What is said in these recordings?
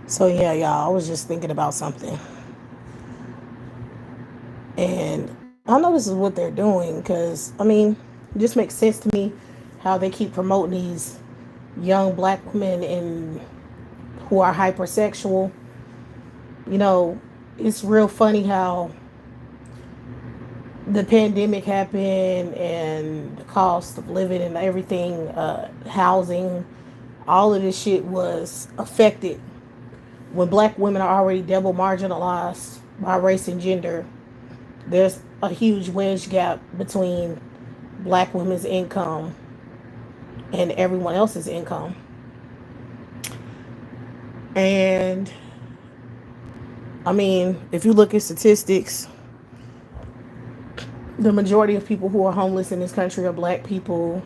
So yeah, y'all, I was just thinking about something, and I know this is what they're doing because I mean, it just makes sense to me how they keep promoting these young black women and who are hypersexual. You know, it's real funny how the pandemic happened and the cost of living and everything, housing, all of this shit was affected when black women are already double marginalized by race and gender. There's a huge wage gap between black women's income and everyone else's income. And I mean, if you look at statistics, the majority of people who are homeless in this country are black people.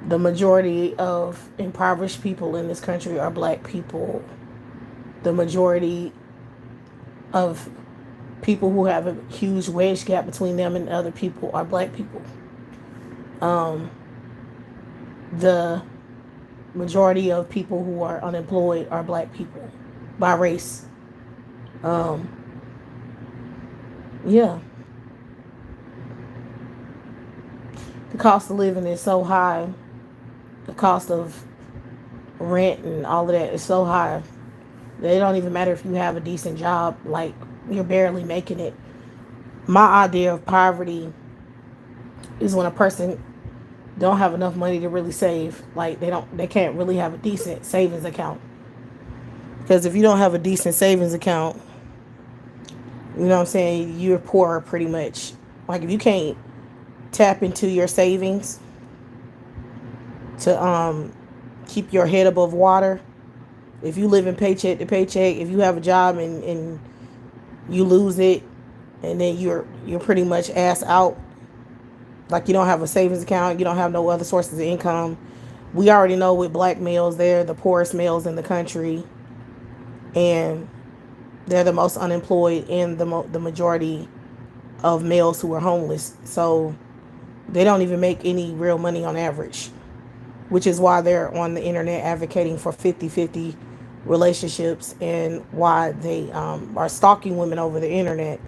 The majority of impoverished people in this country are black people. The majority of people who have a huge wage gap between them and other people are black people. Um, the majority of people who are unemployed are black people by race. Um, yeah, the cost of living is so high. The cost of rent and all of that is so high. It don't even matter if you have a decent job, like you're barely making it. My idea of poverty is when a person don't have enough money to really save. Like they can't really have a decent savings account. Because if you don't have a decent savings account, you know what I'm saying, you're poor pretty much. Like if you can't tap into your savings to keep your head above water, if you live in paycheck to paycheck, if you have a job and you lose it and then you're pretty much ass out, like you don't have a savings account, you don't have no other sources of income. We already know with black males, they're the poorest males in the country, and they're the most unemployed and the majority of males who are homeless. So they don't even make any real money on average, which is why they're on the internet advocating for 50-50 relationships and why they are stalking women over the internet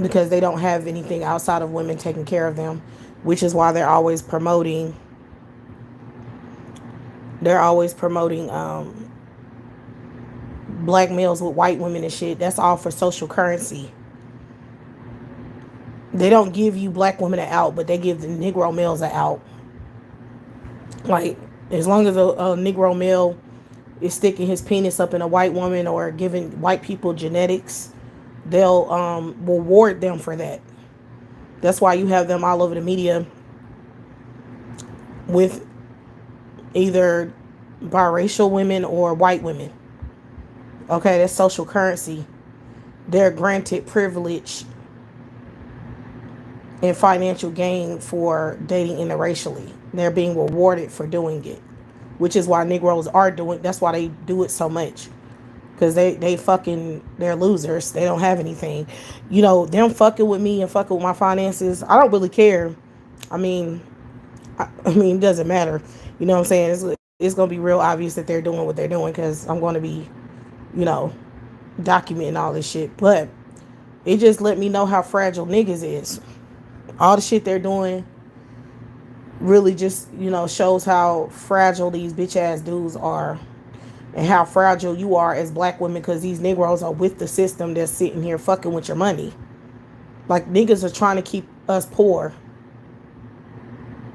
because they don't have anything outside of women taking care of them, which is why they're always promoting black males with white women and shit. That's all for social currency. They don't give you black women an out, but they give the Negro males an out. Like, as long as a Negro male is sticking his penis up in a white woman or giving white people genetics, they'll reward them for that. That's why you have them all over the media with either biracial women or white women. Okay, that's social currency. They're granted privilege and financial gain for dating interracially. They're being rewarded for doing it, which is why Negroes are doing. That's why they do it so much, because they're losers. They don't have anything. You know, them fucking with me and fucking with my finances. I don't really care. I mean, it doesn't matter. You know what I'm saying? It's gonna be real obvious that they're doing what they're doing because I'm gonna be, you know, documenting all this shit. But it just let me know how fragile niggas is. All the shit they're doing really just, shows how fragile these bitch ass dudes are and how fragile you are as black women because these Negroes are with the system that's sitting here fucking with your money. Like, niggas are trying to keep us poor.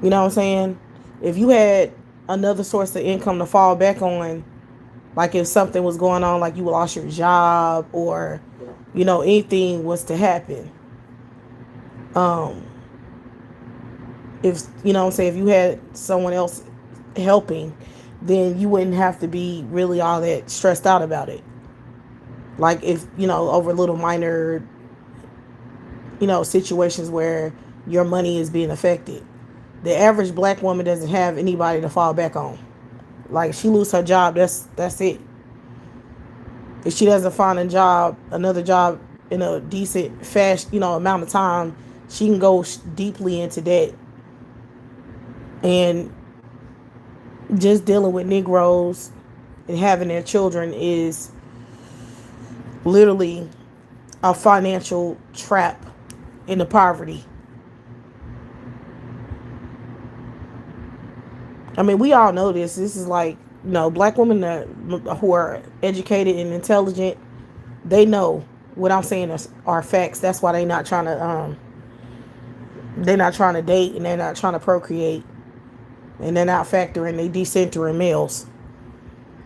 You know what I'm saying? If you had another source of income to fall back on, like if something was going on, like you lost your job or, anything was to happen. Um, if, what I'm saying, if you had someone else helping, then you wouldn't have to be really all that stressed out about it. Like if, over little minor, situations where your money is being affected. The average black woman doesn't have anybody to fall back on. Like, she lose her job, that's it. If she doesn't find another job in a decent fast, amount of time, she can go deeply into debt. And just dealing with Negroes, and having their children is literally a financial trap into poverty. I mean, we all know this. This is like, black women who are educated and intelligent, they know what I'm saying are facts. That's why they're not trying to date, and they're not trying to procreate, and they're not factoring they decentering males,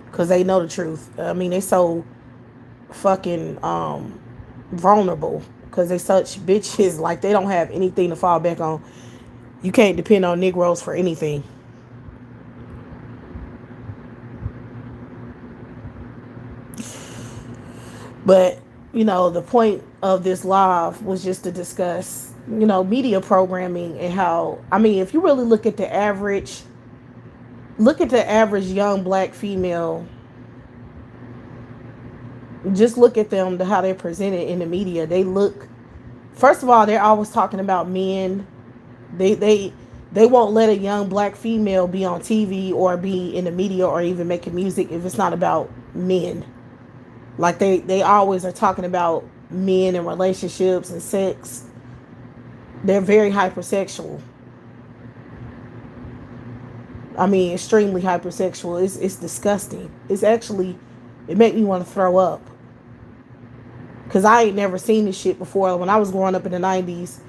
because they know the truth. I mean, they so fucking vulnerable because they such bitches. Like, they don't have anything to fall back on. You can't depend on Negroes for anything. But, the point of this live was just to discuss, media programming, and how, I mean, if you really look at the average young black female, just look at them, how they're presented in the media. They look, first of all, they're always talking about men. They won't let a young black female be on TV or be in the media or even making music if it's not about men. Like, they always are talking about men and relationships and sex. They're very hypersexual. I mean, extremely hypersexual. It's disgusting. It make me want to throw up. Because I ain't never seen this shit before. When I was growing up in the 90s,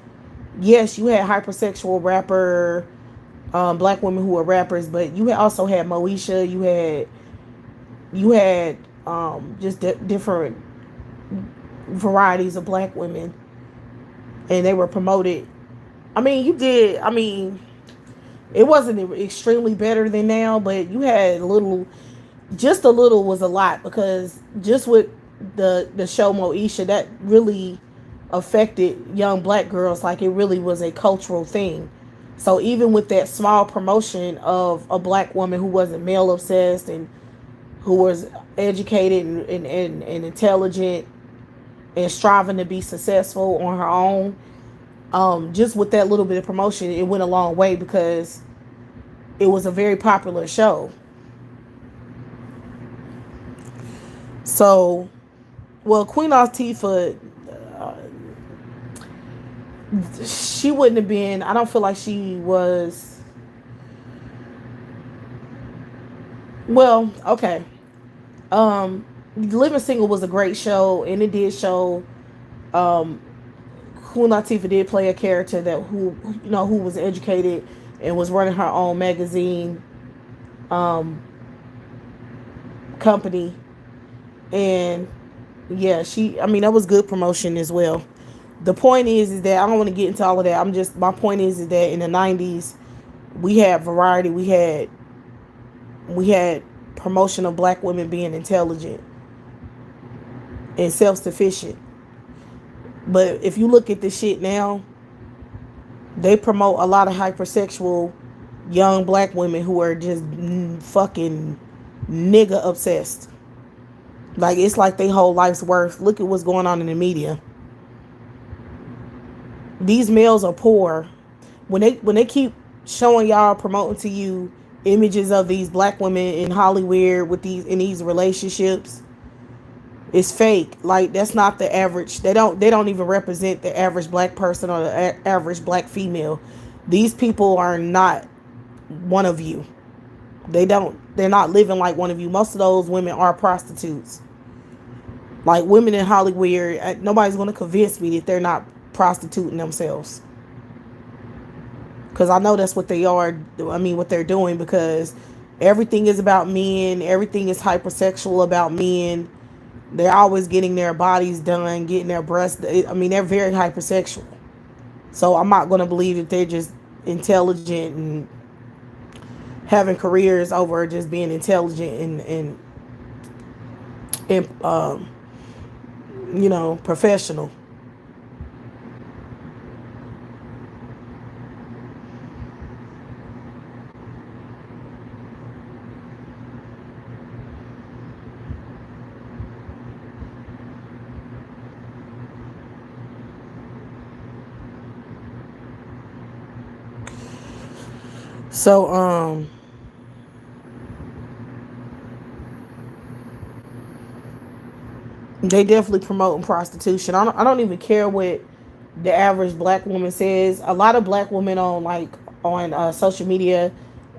yes, you had hypersexual rapper, black women who were rappers, but you also had Moesha. You had just different varieties of black women, and they were promoted. I mean, it wasn't extremely better than now, but you had just a little was a lot, because just with the show Moesha, that really affected young black girls. Like, it really was a cultural thing. So even with that small promotion of a black woman who wasn't male obsessed and who was educated and intelligent and striving to be successful on her own, just with that little bit of promotion, it went a long way, because it was a very popular show. So, well, Queen Latifah, she wouldn't have been, I don't feel like she was, well, okay. Living Single was a great show, and it did show, Queen Latifah did play a character who was educated and was running her own magazine company. And yeah, that was good promotion as well. The point is that I don't want to get into all of that. My point is that in the 90s, we had variety. We had promotion of black women being intelligent and self-sufficient. But if you look at this shit now, they promote a lot of hypersexual young black women who are just fucking nigga obsessed. Like, it's like their whole life's worth. Look at what's going on in the media. These males are poor. When they keep showing y'all, promoting to you images of these black women in Hollywood in these relationships, it's fake. Like, that's not the average. They don't even represent the average black person or the average black female. These people are not one of you. They're not living like one of you. Most of those women are prostitutes. Like, women in Hollywood, nobody's going to convince me that they're not prostituting themselves. Because I know that's what they are. I mean, what they're doing, because everything is about men. Everything is hypersexual about men. They're always getting their bodies done, getting their breasts. I mean, they're very hypersexual. So I'm not going to believe that they're just intelligent and having careers over just being intelligent and professional. So They definitely promoting prostitution. I don't even care what the average black woman says. A lot of black women on social media,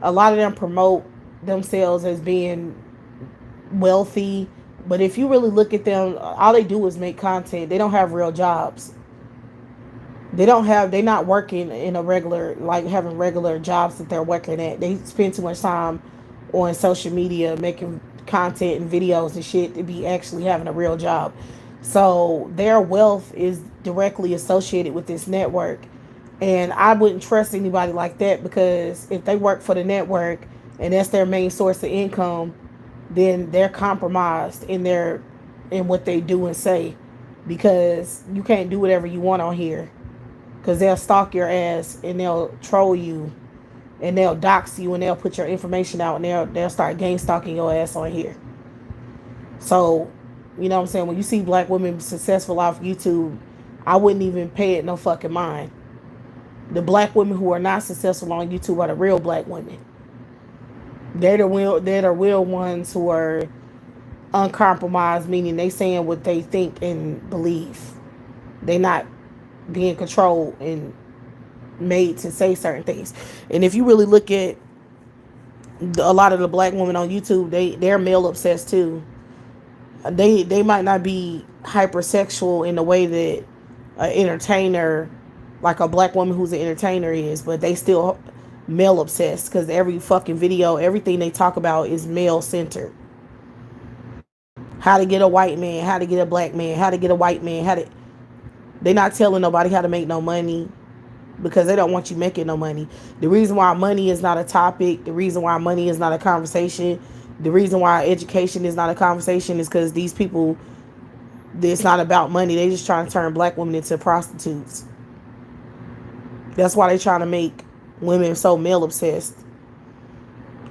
a lot of them promote themselves as being wealthy. But if you really look at them, all they do is make content. They don't have real jobs. They're not working in a regular, like having regular jobs that they're working at. They spend too much time on social media making content and videos and shit to be actually having a real job. So their wealth is directly associated with this network. And I wouldn't trust anybody like that, because if they work for the network and that's their main source of income, then they're compromised in what they do and say, because you can't do whatever you want on here, because they'll stalk your ass and they'll troll you and they'll dox you and they'll put your information out and they'll start gang stalking your ass on here. So, you know what I'm saying? When you see black women successful off YouTube, I wouldn't even pay it no fucking mind. The black women who are not successful on YouTube are the real black women. They're the real ones who are uncompromised, meaning they saying what they think and believe. They not being controlled and made to say certain things. And if you really look at a lot of the black women on YouTube, they're male obsessed too. They might not be hypersexual in the way that an entertainer, like a black woman who's an entertainer is, but they still male obsessed, because every fucking video, everything they talk about is male centered. How to get a white man, how to get a black man, how to get a white man, they not telling nobody how to make no money, because they don't want you making no money. The reason why money is not a topic, the reason why money is not a conversation, the reason why education is not a conversation is because these people, it's not about money. They just trying to turn black women into prostitutes. That's why they trying to make women so male obsessed.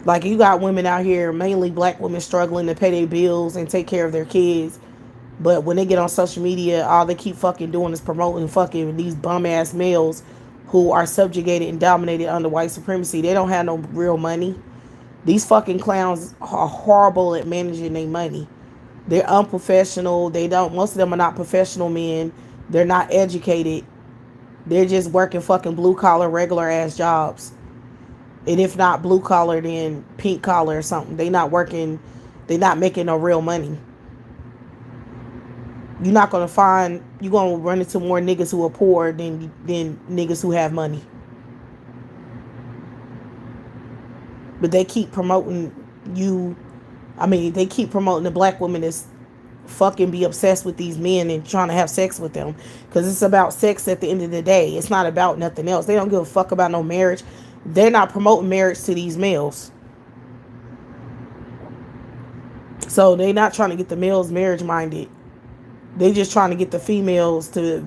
Like, you got women out here, mainly black women, struggling to pay their bills and take care of their kids. But when they get on social media, all they keep fucking doing is promoting fucking these bum ass males who are subjugated and dominated under white supremacy. They don't have no real money. These fucking clowns are horrible at managing their money. They're unprofessional. Most of them are not professional men. They're not educated. They're just working fucking blue collar, regular ass jobs. And if not blue collar, then pink collar or something. They're not making no real money. You're gonna run into more niggas who are poor than niggas who have money. But they keep promoting they keep promoting the black women as fucking be obsessed with these men and trying to have sex with them, because it's about sex at the end of the day. It's not about nothing else. They don't give a fuck about no marriage. They're not promoting marriage to these males. So they're not trying to get the males marriage minded. They just trying to get the females to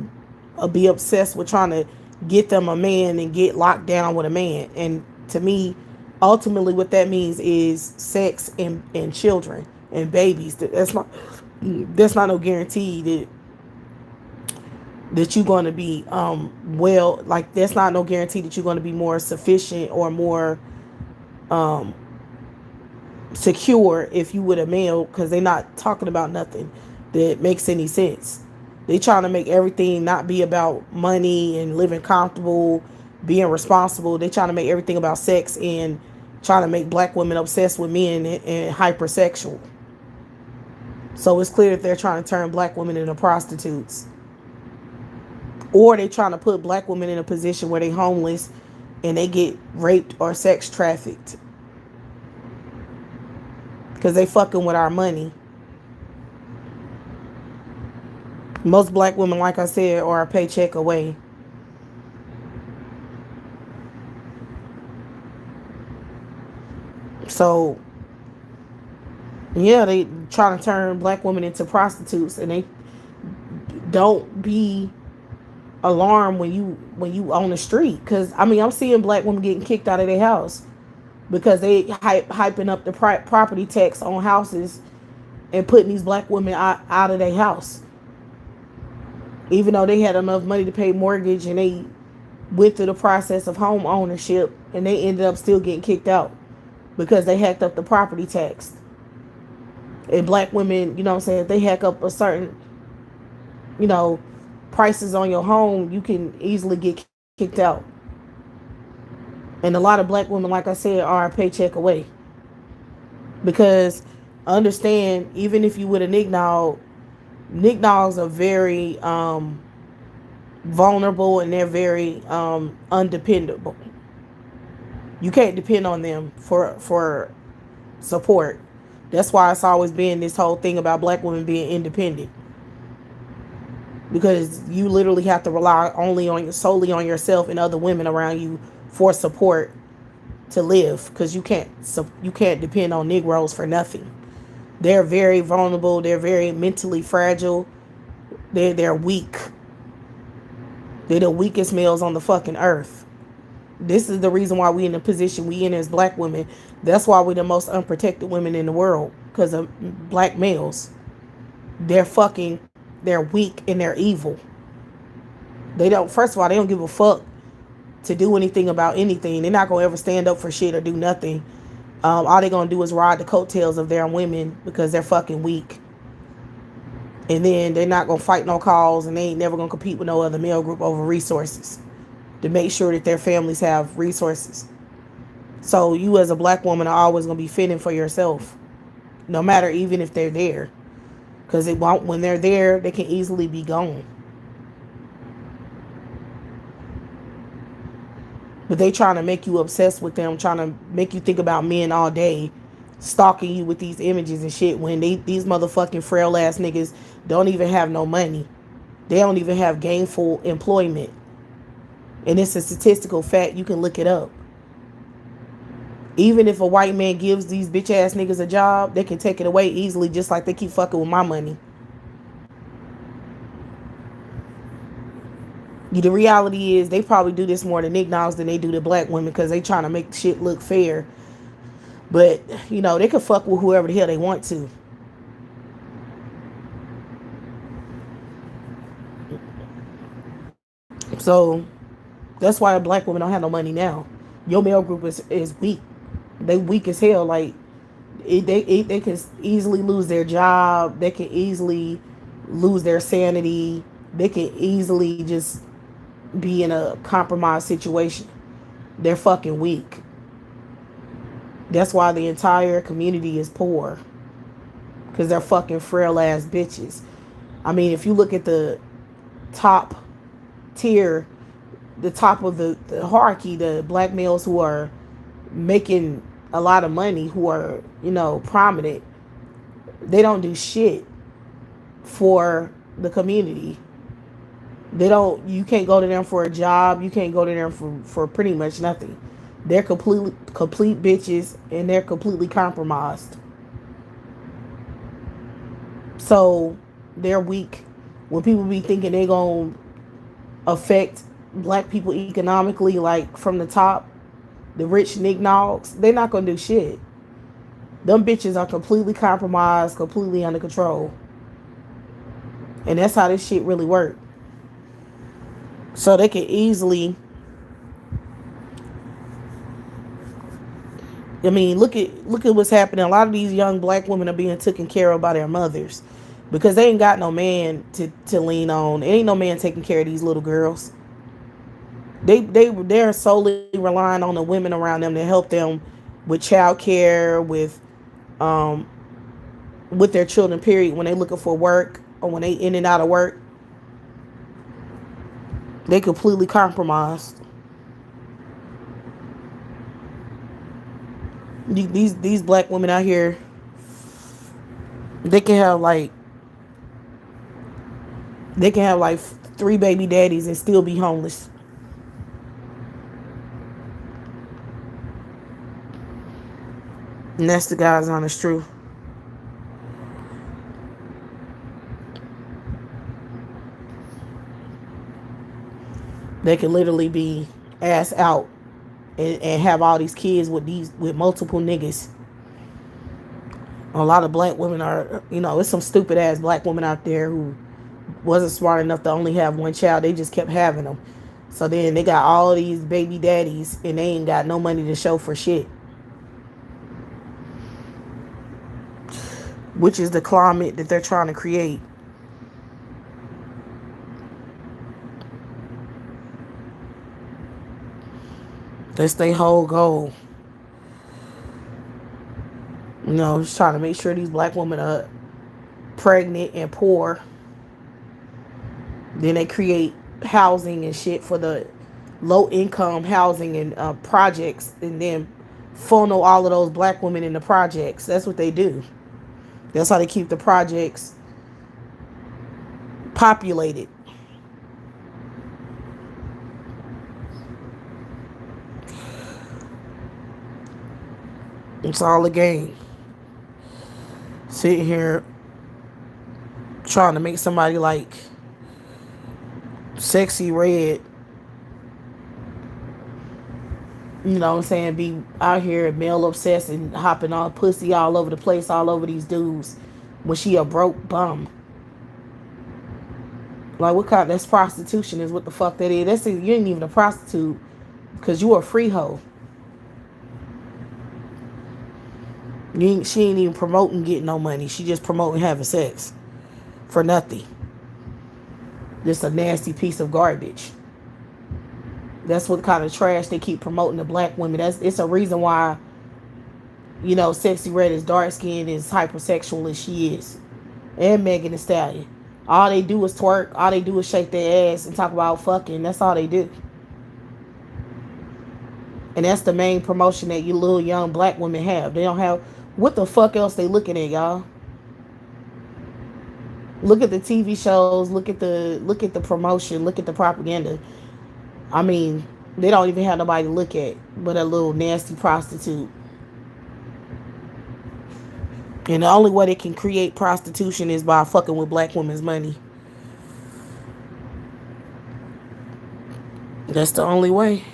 be obsessed with trying to get them a man and get locked down with a man. And to me, ultimately what that means is sex and children and babies. That's not no guarantee that you're going to be that's not no guarantee that you're going to be more sufficient or more secure if you with a male, because they're not talking about nothing that makes any sense. They trying to make everything not be about money and living comfortable, being responsible. They trying to make everything about sex and trying to make black women obsessed with men and hypersexual. So it's clear that they're trying to turn black women into prostitutes. Or they trying to put black women in a position where they homeless and they get raped or sex trafficked, because they fucking with our money. Most black women, like I said, are a paycheck away. So, yeah, they trying to turn black women into prostitutes, and they don't be alarmed when you on the street, because I'm seeing black women getting kicked out of their house because they hyping up the property tax on houses and putting these black women out of their house, even though they had enough money to pay mortgage and they went through the process of home ownership, and they ended up still getting kicked out because they hacked up the property tax. And black women, you know what I'm saying, if they hack up a certain, you know, prices on your home, you can easily get kicked out. And a lot of black women, like I said, are a paycheck away. Because understand, even if you with a Nick are very vulnerable, and they're very undependable. You can't depend on them for support. That's why it's always been this whole thing about black women being independent, because you literally have to rely only on solely on yourself and other women around you for support to live, because you can't depend on Negroes for nothing. They're very vulnerable. They're very mentally fragile. They're weak. They're the weakest males on the fucking earth. This is the reason why we in the position we in as black women. That's why we're the most unprotected women in the world, because of black males. They're weak and they're evil. They don't, first of all, they don't give a fuck to do anything about anything. They're not gonna ever stand up for shit or do nothing. All they're gonna do is ride the coattails of their women because they're fucking weak. And then they're not gonna fight no cause, and they ain't never gonna compete with no other male group over resources to make sure that their families have resources. So you as a black woman are always gonna be fitting for yourself, no matter even if they're there, because it won't. When they're there, they can easily be gone. But they trying to make you obsessed with them, trying to make you think about men all day, stalking you with these images and shit. When these motherfucking frail ass niggas don't even have no money, they don't even have gainful employment, and it's a statistical fact. You can look it up. Even if a white man gives these bitch ass niggas a job, they can take it away easily, just like they keep fucking with my money. The reality is they probably do this more to Nick than they do to black women, because they trying to make shit look fair. But, you know, they can fuck with whoever the hell they want to. So that's why black women don't have no money now. Your male group is weak. They weak as hell. Like, they can easily lose their job. They can easily lose their sanity. They can easily just be in a compromised situation. They're fucking weak. That's why the entire community is poor, because they're fucking frail ass bitches. I mean, if you look at the top tier, the top of the hierarchy, the black males who are making a lot of money, who are, you know, prominent, they don't do shit for the community. They don't. You can't go to them for a job. You can't go to them for pretty much nothing. They're complete bitches, and they're completely compromised. So they're weak. When people be thinking they gonna affect black people economically, like from the top, the rich knickknacks, they're not gonna do shit. Them bitches are completely compromised, completely under control. And that's how this shit really works. So they can easily, I mean, look at what's happening. A lot of these young black women are being taken care of by their mothers, because they ain't got no man to lean on. There ain't no man taking care of these little girls. They're solely relying on the women around them to help them with child care, with their children, period. When they looking for work, or when they in and out of work, they completely compromised. These black women out here, they can have like 3 baby daddies and still be homeless. And that's the God's honest truth. They can literally be ass out and have all these kids with multiple niggas. A lot of black women are, you know, it's some stupid ass black women out there who wasn't smart enough to only have one child. They just kept having them. So then they got all these baby daddies, and they ain't got no money to show for shit. which is the climate that they're trying to create. That's their whole goal. Just trying to make sure these black women are pregnant and poor. Then they create housing and shit for the low income housing and projects, and then funnel all of those black women in the projects. That's what they do. That's how they keep the projects populated. It's all a game. Sitting here trying to make somebody like Sexy Red, what I'm saying, be out here male obsessed and hopping on pussy all over the place, all over these dudes, when she a broke bum. Like, what kind? That's prostitution, is what the fuck that is. You ain't even a prostitute, because you a free hoe. She ain't even promoting getting no money. She just promoting having sex for nothing. Just a nasty piece of garbage. That's what kind of trash they keep promoting to black women. It's a reason why, Sexy Red is dark skinned, is hypersexual as she is. And Megan Thee Stallion. All they do is twerk. All they do is shake their ass and talk about fucking. That's all they do. And that's the main promotion that you little young black women have. They don't have... What the fuck else they looking at, y'all? Look at the TV shows. Look at the promotion. Look at the propaganda. I mean, they don't even have nobody to look at but a little nasty prostitute. And the only way they can create prostitution is by fucking with black women's money. That's the only way.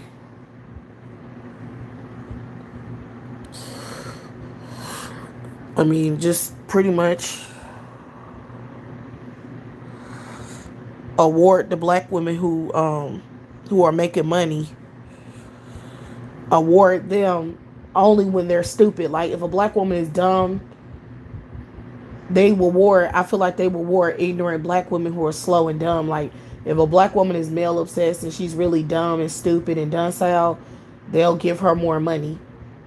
I mean, just pretty much award the black women who are making money. Award them only when they're stupid. Like, if a black woman is dumb, I feel like they reward ignorant black women who are slow and dumb. Like, if a black woman is male obsessed and she's really dumb and stupid and docile, they'll give her more money,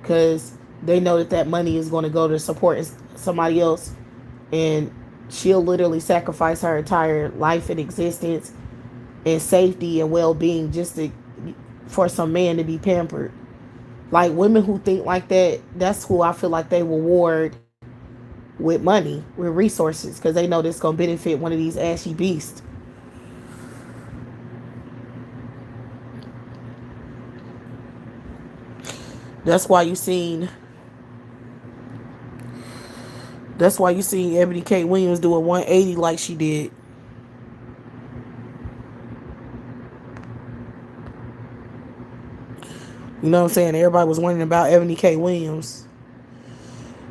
because they know that money is going to go to support somebody else, and she'll literally sacrifice her entire life and existence and safety and well-being just for some man to be pampered. Like, women who think like that, that's who I feel like they reward with money, with resources, because they know this gonna benefit one of these ashy beasts. That's why you seen Ebony K. Williams do a 180 like she did. You know what I'm saying? Everybody was wondering about Ebony K. Williams.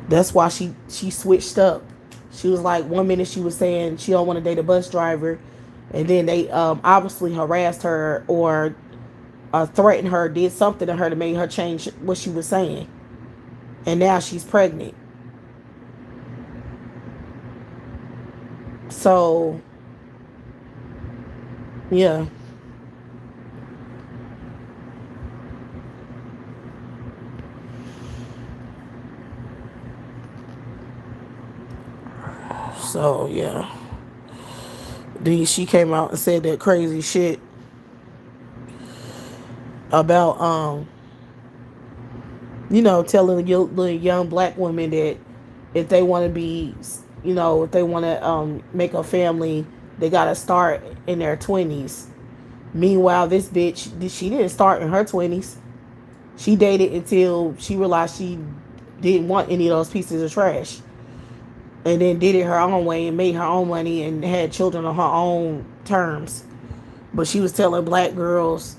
That's why she switched up. She was like, one minute she was saying she don't want to date a bus driver, and then they obviously harassed her or threatened her, did something to her to make her change what she was saying. And now she's pregnant. So, yeah. So, yeah. Then she came out and said that crazy shit about, telling the young black women that if they want to be, if they want to make a family, they got to start in their 20s. Meanwhile, this bitch, she didn't start in her 20s. She dated until she realized she didn't want any of those pieces of trash. And then did it her own way and made her own money and had children on her own terms. But she was telling black girls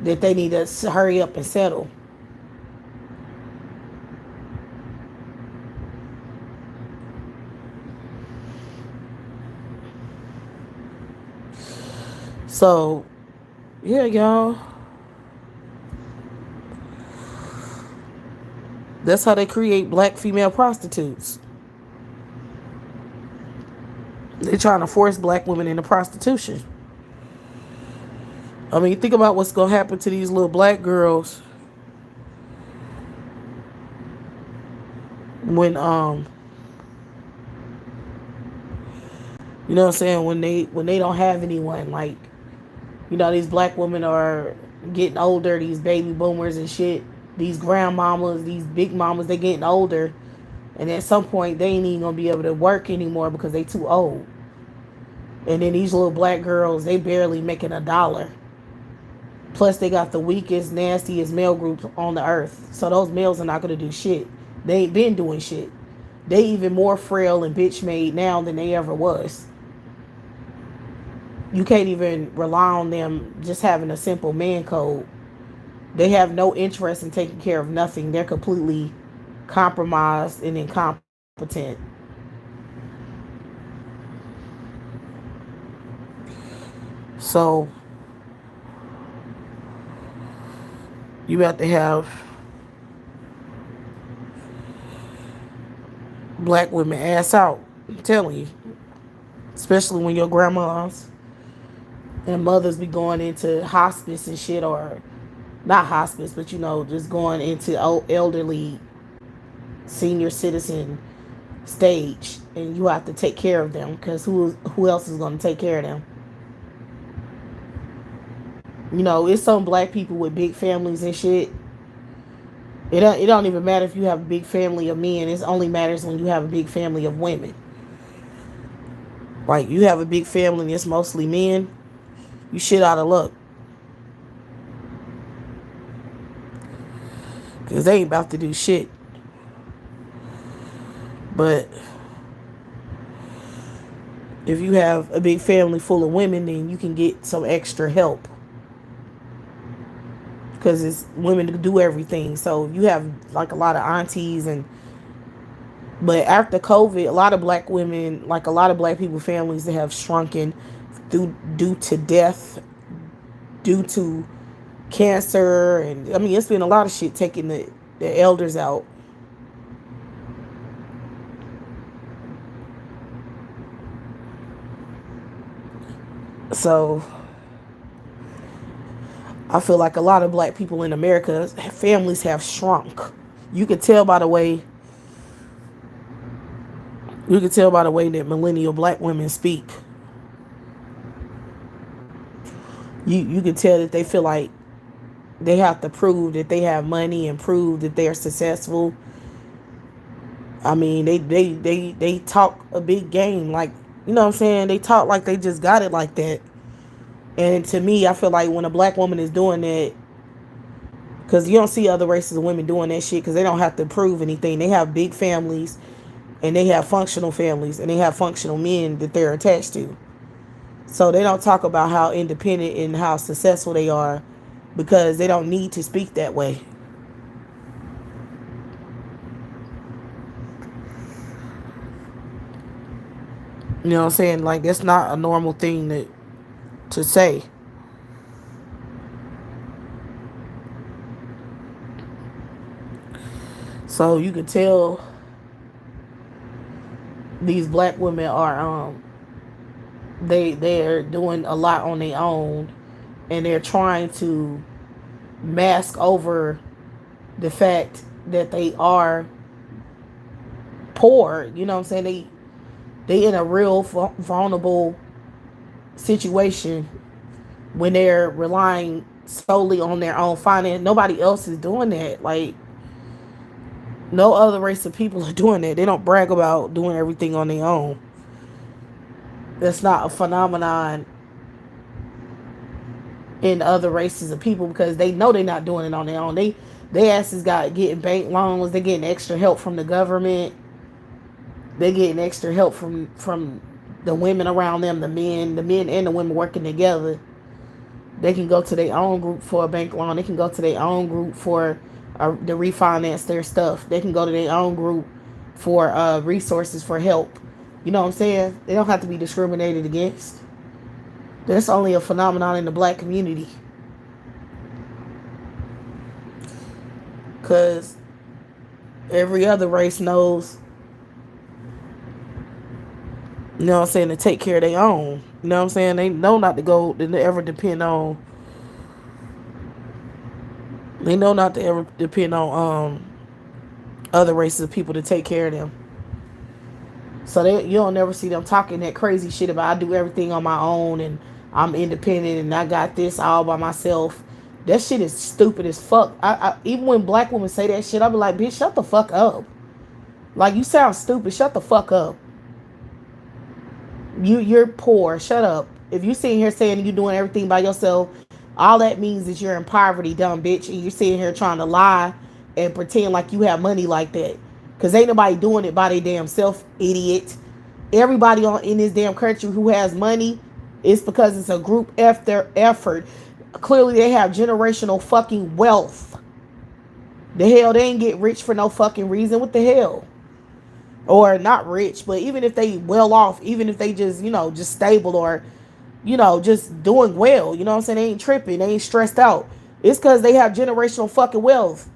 that they need to hurry up and settle. So, yeah, y'all. That's how they create black female prostitutes. They're trying to force black women into prostitution. I mean, think about what's gonna happen to these little black girls when you know what I'm saying, when they don't have anyone. Like, you know, these black women are getting older, these baby boomers and shit, these grandmamas, these big mamas, they getting older, and at some point they ain't even gonna be able to work anymore because they too old. And then these little black girls, they barely making $1. Plus, they got the weakest, nastiest male group on the earth. So those males are not gonna do shit. They ain't been doing shit. They even more frail and bitch made now than they ever was. You can't even rely on them just having a simple man code. They have no interest in taking care of nothing. They're completely compromised and incompetent. So you have to have black women ass out. I'm telling you. Especially when your grandmas and mothers be going into hospice and shit, or not hospice, but you know, just going into elderly senior citizen stage, and you have to take care of them because who else is going to take care of them? You know, it's some black people with big families and shit. It don't even matter if you have a big family of men. It only matters when you have a big family of women. Like, you have a big family and it's mostly men, you shit out of luck. Because they ain't about to do shit. But if you have a big family full of women, then you can get some extra help. Because it's women to do everything. So you have like a lot of aunties and but after COVID, a lot of black women, like a lot of black people families that have shrunken due to death, due to cancer, and I mean it's been a lot of shit taking the elders out. So I feel like a lot of black people in America families have shrunk. You could tell by the way you can tell by the way that millennial black women speak. You can tell that they feel like they have to prove that they have money and prove that they're successful. I mean, they talk a big game, like, you know what I'm saying? They talk like they just got it like that. And to me, I feel like when a black woman is doing that, because you don't see other races of women doing that shit because they don't have to prove anything. They have big families and they have functional families and they have functional men that they're attached to. So they don't talk about how independent and how successful they are because they don't need to speak that way. You know what I'm saying? Like, that's not a normal thing to say. So you can tell these black women are they're doing a lot on their own, and they're trying to mask over the fact that they are poor. You know what I'm saying? They in a real vulnerable situation when they're relying solely on their own finance. Nobody else is doing that. Like, no other race of people are doing that. They don't brag about doing everything on their own. That's not a phenomenon in other races of people because they know they're not doing it on their own. They asses got getting bank loans. They getting extra help from the government. They getting extra help from the women around them, the men and the women working together. They can go to their own group for a bank loan. They can go to their own group for to refinance their stuff. They can go to their own group for resources for help. You know what I'm saying? They don't have to be discriminated against. That's only a phenomenon in the black community. Because every other race knows You know what I'm saying? To take care of their own. You know what I'm saying? They know not to go, to ever depend on. They know not to ever depend on other races of people to take care of them. So you don't never see them talking that crazy shit about I do everything on my own and I'm independent and I got this all by myself. That shit is stupid as fuck. Even when black women say that shit, I be like, bitch, shut the fuck up. Like, you sound stupid. Shut the fuck up. You're poor. Shut up. If you sitting here saying you doing everything by yourself, all that means is you're in poverty, dumb bitch, and you're sitting here trying to lie and pretend like you have money like that. Cause ain't nobody doing it by their damn self, idiot. Everybody in this damn country who has money, it's because it's a group effort. Clearly they have generational fucking wealth. The hell, they ain't get rich for no fucking reason. What the hell? Or not rich, but even if they well off, even if they just, just stable or, just doing well, you know what I'm saying? They ain't tripping, they ain't stressed out. It's because they have generational fucking wealth.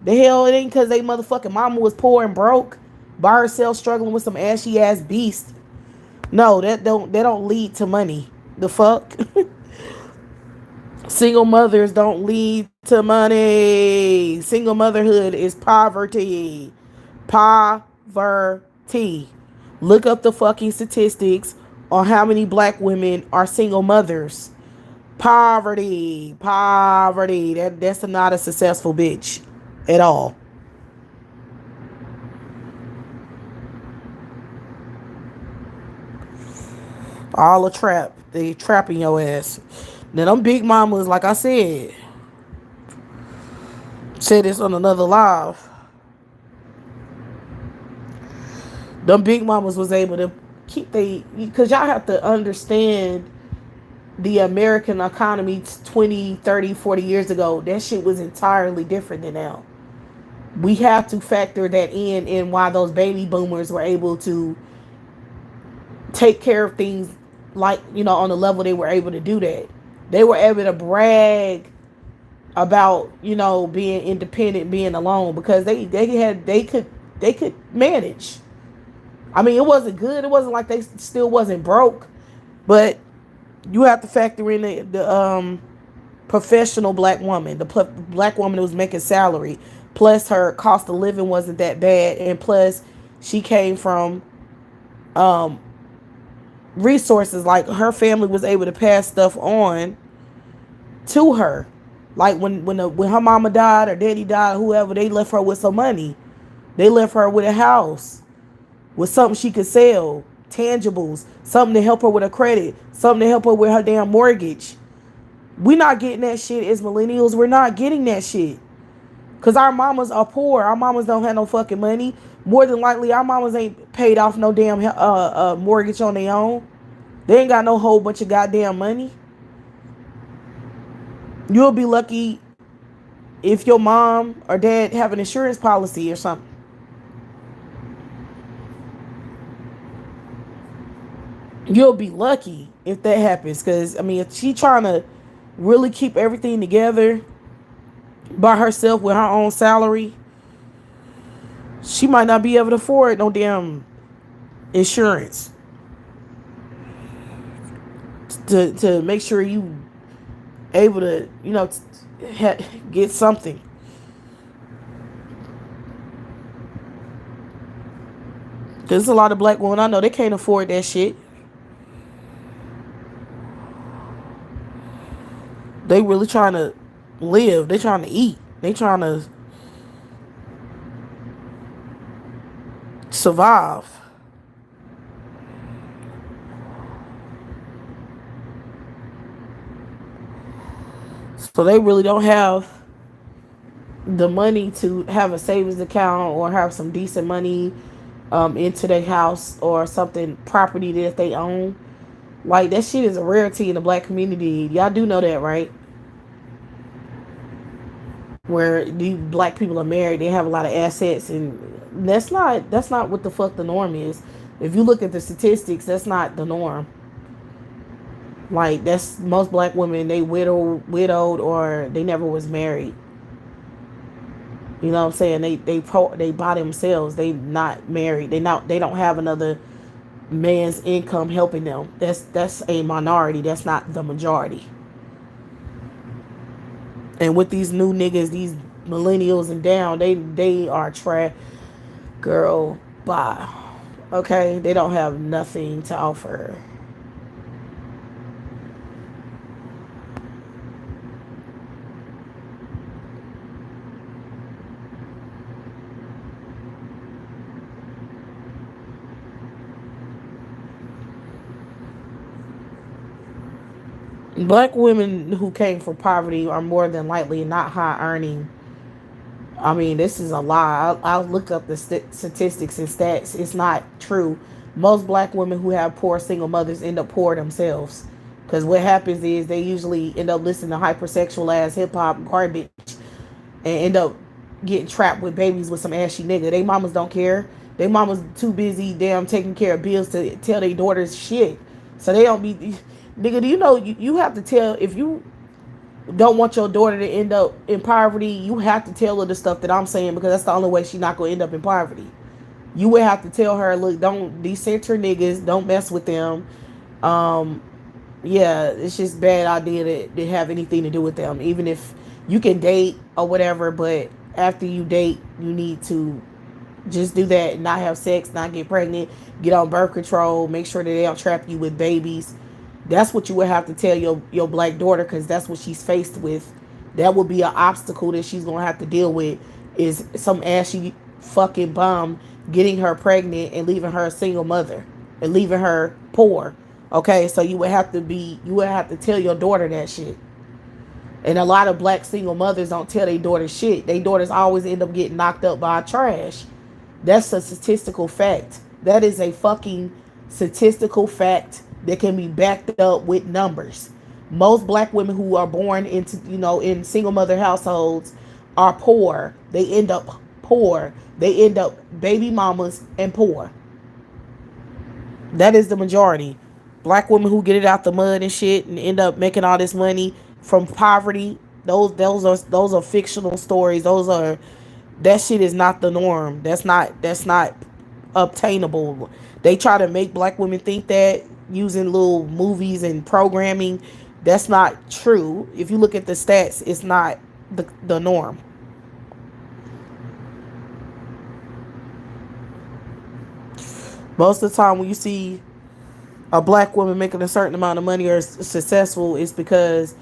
The hell, it ain't because they motherfucking mama was poor and broke by herself struggling with some ashy ass beast. No, that don't lead to money. The fuck? Single mothers don't lead to money. Single motherhood is poverty. Poverty. Look up the fucking statistics on how many black women are single mothers. Poverty. Poverty. That's not a successful bitch at all. All a trap. They trapping your ass. Now them big mamas, like I said this on another live. Them big mamas was able to keep because y'all have to understand the American economy 20, 30, 40 years ago. That shit was entirely different than now. We have to factor that in why those baby boomers were able to take care of things like, on the level they were able to do that. They were able to brag about, being independent, being alone because they could manage. I mean, it wasn't good. It wasn't like they still wasn't broke, but you have to factor in the professional black woman, the black woman that was making salary, plus her cost of living wasn't that bad, and plus she came from um, resources. Like, her family was able to pass stuff on to her. Like when her mama died or daddy died, whoever, they left her with some money. They left her with a house, with something she could sell, tangibles, something to help her with her credit, something to help her with her damn mortgage. We not getting that shit as millennials. We're not getting that shit. Because our mamas are poor. Our mamas don't have no fucking money. More than likely, our mamas ain't paid off no damn mortgage on their own. They ain't got no whole bunch of goddamn money. You'll be lucky if your mom or dad have an insurance policy or something. You'll be lucky if that happens. Because, I mean, if she trying to really keep everything together by herself with her own salary, she might not be able to afford no damn insurance to make sure you able to, get something. There's a lot of black women I know, they can't afford that shit. They really trying to live. They trying to eat. They trying to survive. So they really don't have the money to have a savings account or have some decent money into their house or something, property that they own. Like, that shit is a rarity in the black community. Y'all do know that, right? Where these black people are married, they have a lot of assets, and that's not what the fuck the norm is. If you look at the statistics, that's not the norm. Like, that's most black women, they widowed or they never was married. You know what I'm saying? They by themselves. They not married. They don't have another man's income helping them. That's a minority. That's not the majority. And with these new niggas, these millennials and down, they are trash. Girl, bye. Okay, they don't have nothing to offer. Black women who came from poverty are more than likely not high earning. I mean, this is a lie. I'll look up the statistics and stats. It's not true. Most black women who have poor single mothers end up poor themselves. Because what happens is they usually end up listening to hypersexual ass hip hop garbage and end up getting trapped with babies with some ashy nigga. They mamas don't care. They mamas too busy damn taking care of bills to tell their daughters shit. So they don't be, nigga, do you know you have to tell, if you don't want your daughter to end up in poverty, you have to tell her the stuff that I'm saying, because that's the only way she's not going to end up in poverty. You would have to tell her, look, don't decenter niggas, don't mess with them. Um, yeah, it's just bad idea to have anything to do with them. Even if you can date or whatever, but after you date, you need to just do that, not have sex, not get pregnant, get on birth control, make sure that they don't trap you with babies. That's what you would have to tell your black daughter, because that's what she's faced with. That would be an obstacle that she's gonna have to deal with, is some ashy fucking bum getting her pregnant and leaving her a single mother and leaving her poor. Okay, so you would have to tell your daughter that shit. And a lot of black single mothers don't tell their daughters shit. Their daughters always end up getting knocked up by trash. That's a statistical fact. That is a fucking statistical fact that can be backed up with numbers. Most black women who are born into, in single mother households are poor. They end up poor. They end up baby mamas and poor. That is the majority. Black women who get it out the mud and shit and end up making all this money from poverty. Those are fictional stories. That shit is not the norm. That's not obtainable. They try to make black women think that using little movies and programming. That's not true. If you look at the stats, it's not the norm. Most of the time when you see a black woman making a certain amount of money or successful, it's because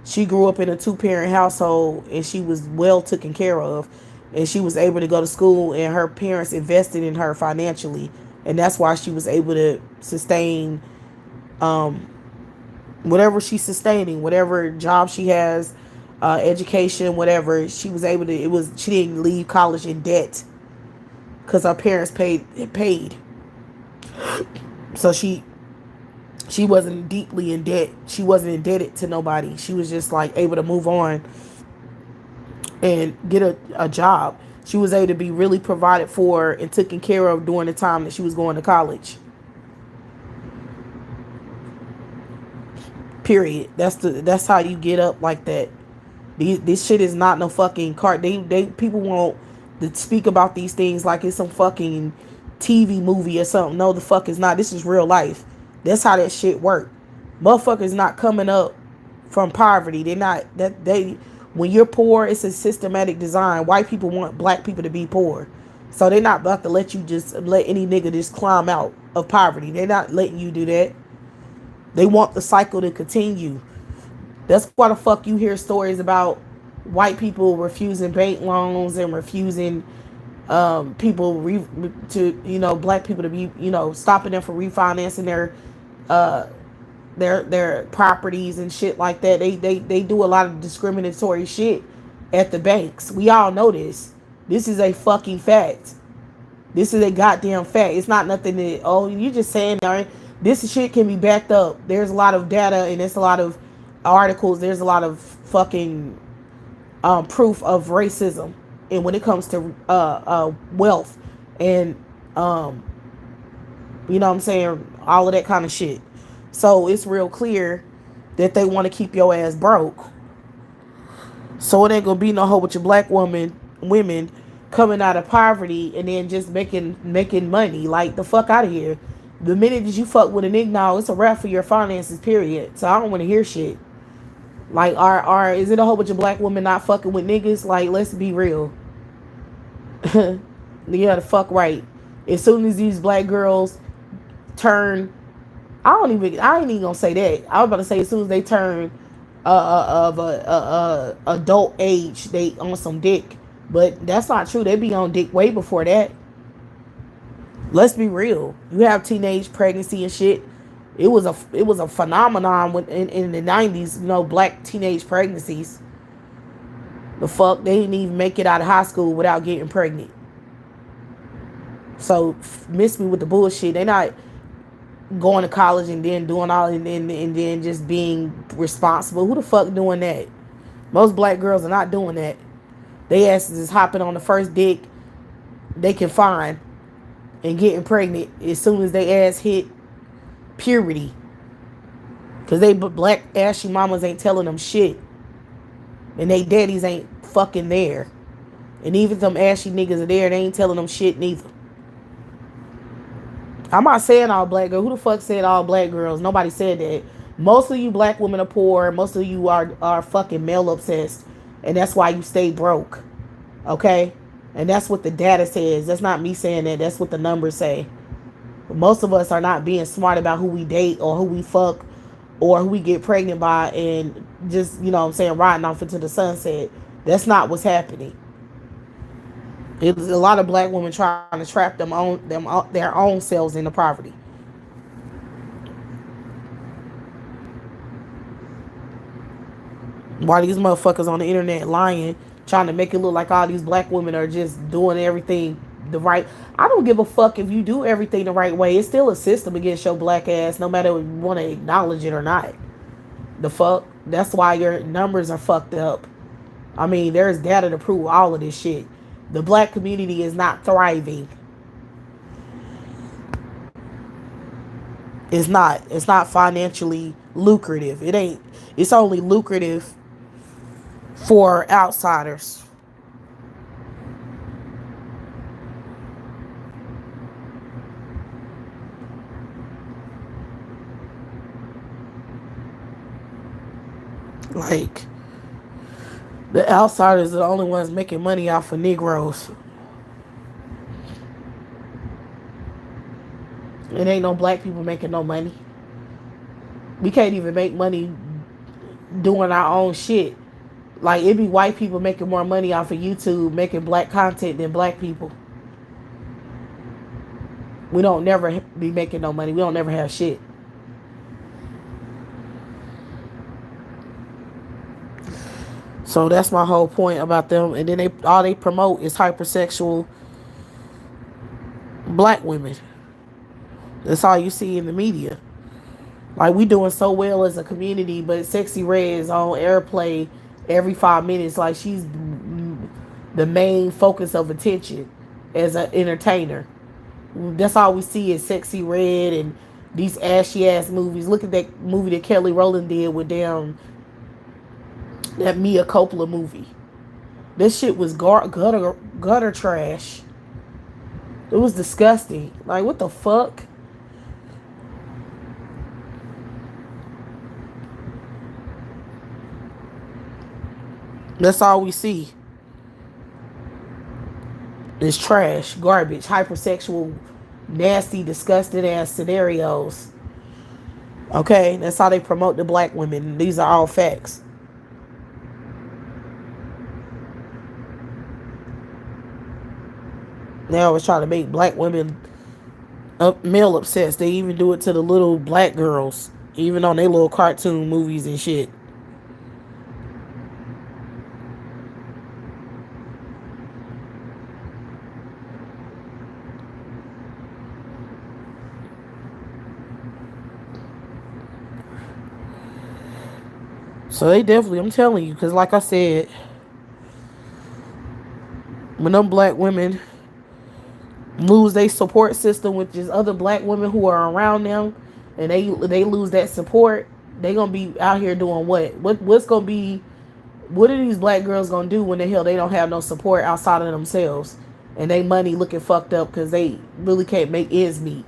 she grew up in a two-parent household and she was well taken care of, and she was able to go to school, and her parents invested in her financially, and that's why she was able to sustain whatever she's sustaining, whatever job she has, education, whatever. She was able to, she didn't leave college in debt because her parents paid. So she wasn't deeply in debt. She wasn't indebted to nobody. She was just like able to move on and get a job. She was able to be really provided for and taken care of during the time that she was going to college. Period. That's how you get up like that. This shit is not no fucking cart. They people want to speak about these things like it's some fucking TV movie or something. No, the fuck is not. This is real life. That's how that shit work. Motherfuckers not coming up from poverty. They're not that they. When you're poor, it's a systematic design. White people want black people to be poor, so they're not about to let you just let any nigga just climb out of poverty. They're not letting you do that. They want the cycle to continue. That's why the fuck you hear stories about white people refusing bank loans and refusing people to black people to be stopping them from refinancing their properties and shit like that. They do a lot of discriminatory shit at the banks. We all know this. This is a fucking fact. This is a goddamn fact. It's not nothing that you just saying there. This shit can be backed up. There's a lot of data and there's a lot of articles. There's a lot of fucking proof of racism. And when it comes to wealth and you know what I'm saying, all of that kind of shit. So it's real clear that they want to keep your ass broke. So it ain't gonna be no whole bunch of black women coming out of poverty and then just making money. Like, the fuck out of here. The minute that you fuck with a nigga now, it's a wrap for your finances, period. So I don't want to hear shit. Like, is it a whole bunch of black women not fucking with niggas? Like, let's be real. You gotta fuck right. As soon as these black girls turn, I ain't even gonna say that. I was about to say as soon as they turn of a adult age, they on some dick. But that's not true. They be on dick way before that. Let's be real. You have teenage pregnancy and shit. It was a phenomenon in the 90s, black teenage pregnancies. The fuck, they didn't even make it out of high school without getting pregnant. So miss me with the bullshit. They not going to college and then doing all and then just being responsible. Who the fuck doing that? Most black girls are not doing that. They asses is hopping on the first dick they can find and getting pregnant as soon as they ass hit puberty. Cause they black ashy mamas ain't telling them shit. And they daddies ain't fucking there. And even if them ashy niggas are there, they ain't telling them shit neither. I'm not saying all black girls. Who the fuck said all black girls? Nobody said that. Most of you black women are poor. Most of you are fucking male obsessed. And that's why you stay broke. Okay? And that's what the data says. That's not me saying that. That's what the numbers say. Most of us are not being smart about who we date or who we fuck or who we get pregnant by and just, riding off into the sunset. That's not what's happening. There's a lot of black women trying to trap their own selves into poverty. Why these motherfuckers on the internet lying, trying to make it look like all these black women are just doing everything the right. I don't give a fuck if you do everything the right way. It's still a system against your black ass, no matter if you want to acknowledge it or not. The fuck? That's why your numbers are fucked up. I mean, there's data to prove all of this shit. The black community is not thriving. It's not. It's not financially lucrative. It ain't. It's only lucrative for outsiders. Like, the outsiders are the only ones making money off of Negroes. It ain't no black people making no money. We can't even make money doing our own shit. Like, it be white people making more money off of YouTube making black content than black people. We don't never be making no money. We don't never have shit. So that's my whole point about them. And then all they promote is hypersexual black women. That's all you see in the media. Like, we doing so well as a community, but Sexy Red is on airplay every 5 minutes. Like, she's the main focus of attention as an entertainer. That's all we see is Sexy Red and these ashy ass movies. Look at that movie that Kelly Rowland did with that Mia Coppola movie. This shit was gutter trash. It was disgusting. Like, what the fuck? That's all we see. It's trash, garbage, hypersexual, nasty, disgusting ass scenarios. Okay? That's how they promote the black women. These are all facts. They always try to make black women male obsessed. They even do it to the little black girls, even on their little cartoon movies and shit. So they definitely, I'm telling you, because like I said, when them black women lose their support system, which is other black women who are around them, and they lose that support, they gonna be out here doing what's gonna be, what are these black girls gonna do when the hell they don't have no support outside of themselves, and they money looking fucked up because they really can't make ends meet.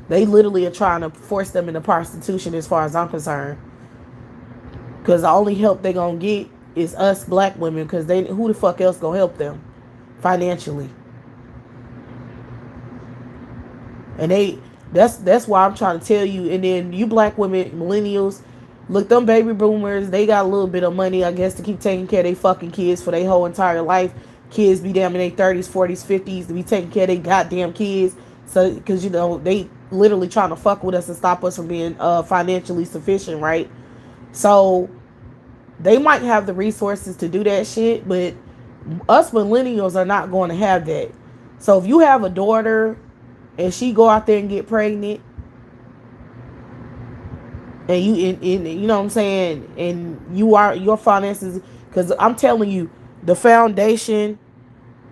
They literally are trying to force them into prostitution as far as I'm concerned. Because the only help they gonna get is us black women, because they who the fuck else gonna help them financially? And that's why I'm trying to tell you. And then you black women, millennials, look, them baby boomers, they got a little bit of money, I guess, to keep taking care of their fucking kids for their whole entire life. Kids be damn in their 30s, 40s, 50s to be taking care of their goddamn kids. So, because, you know, they literally trying to fuck with us and stop us from being financially sufficient, right? So, they might have the resources to do that shit, but us millennials are not going to have that. So, if you have a daughter and she go out there and get pregnant, and you know what I'm saying, and you are your finances, because I'm telling you, the foundation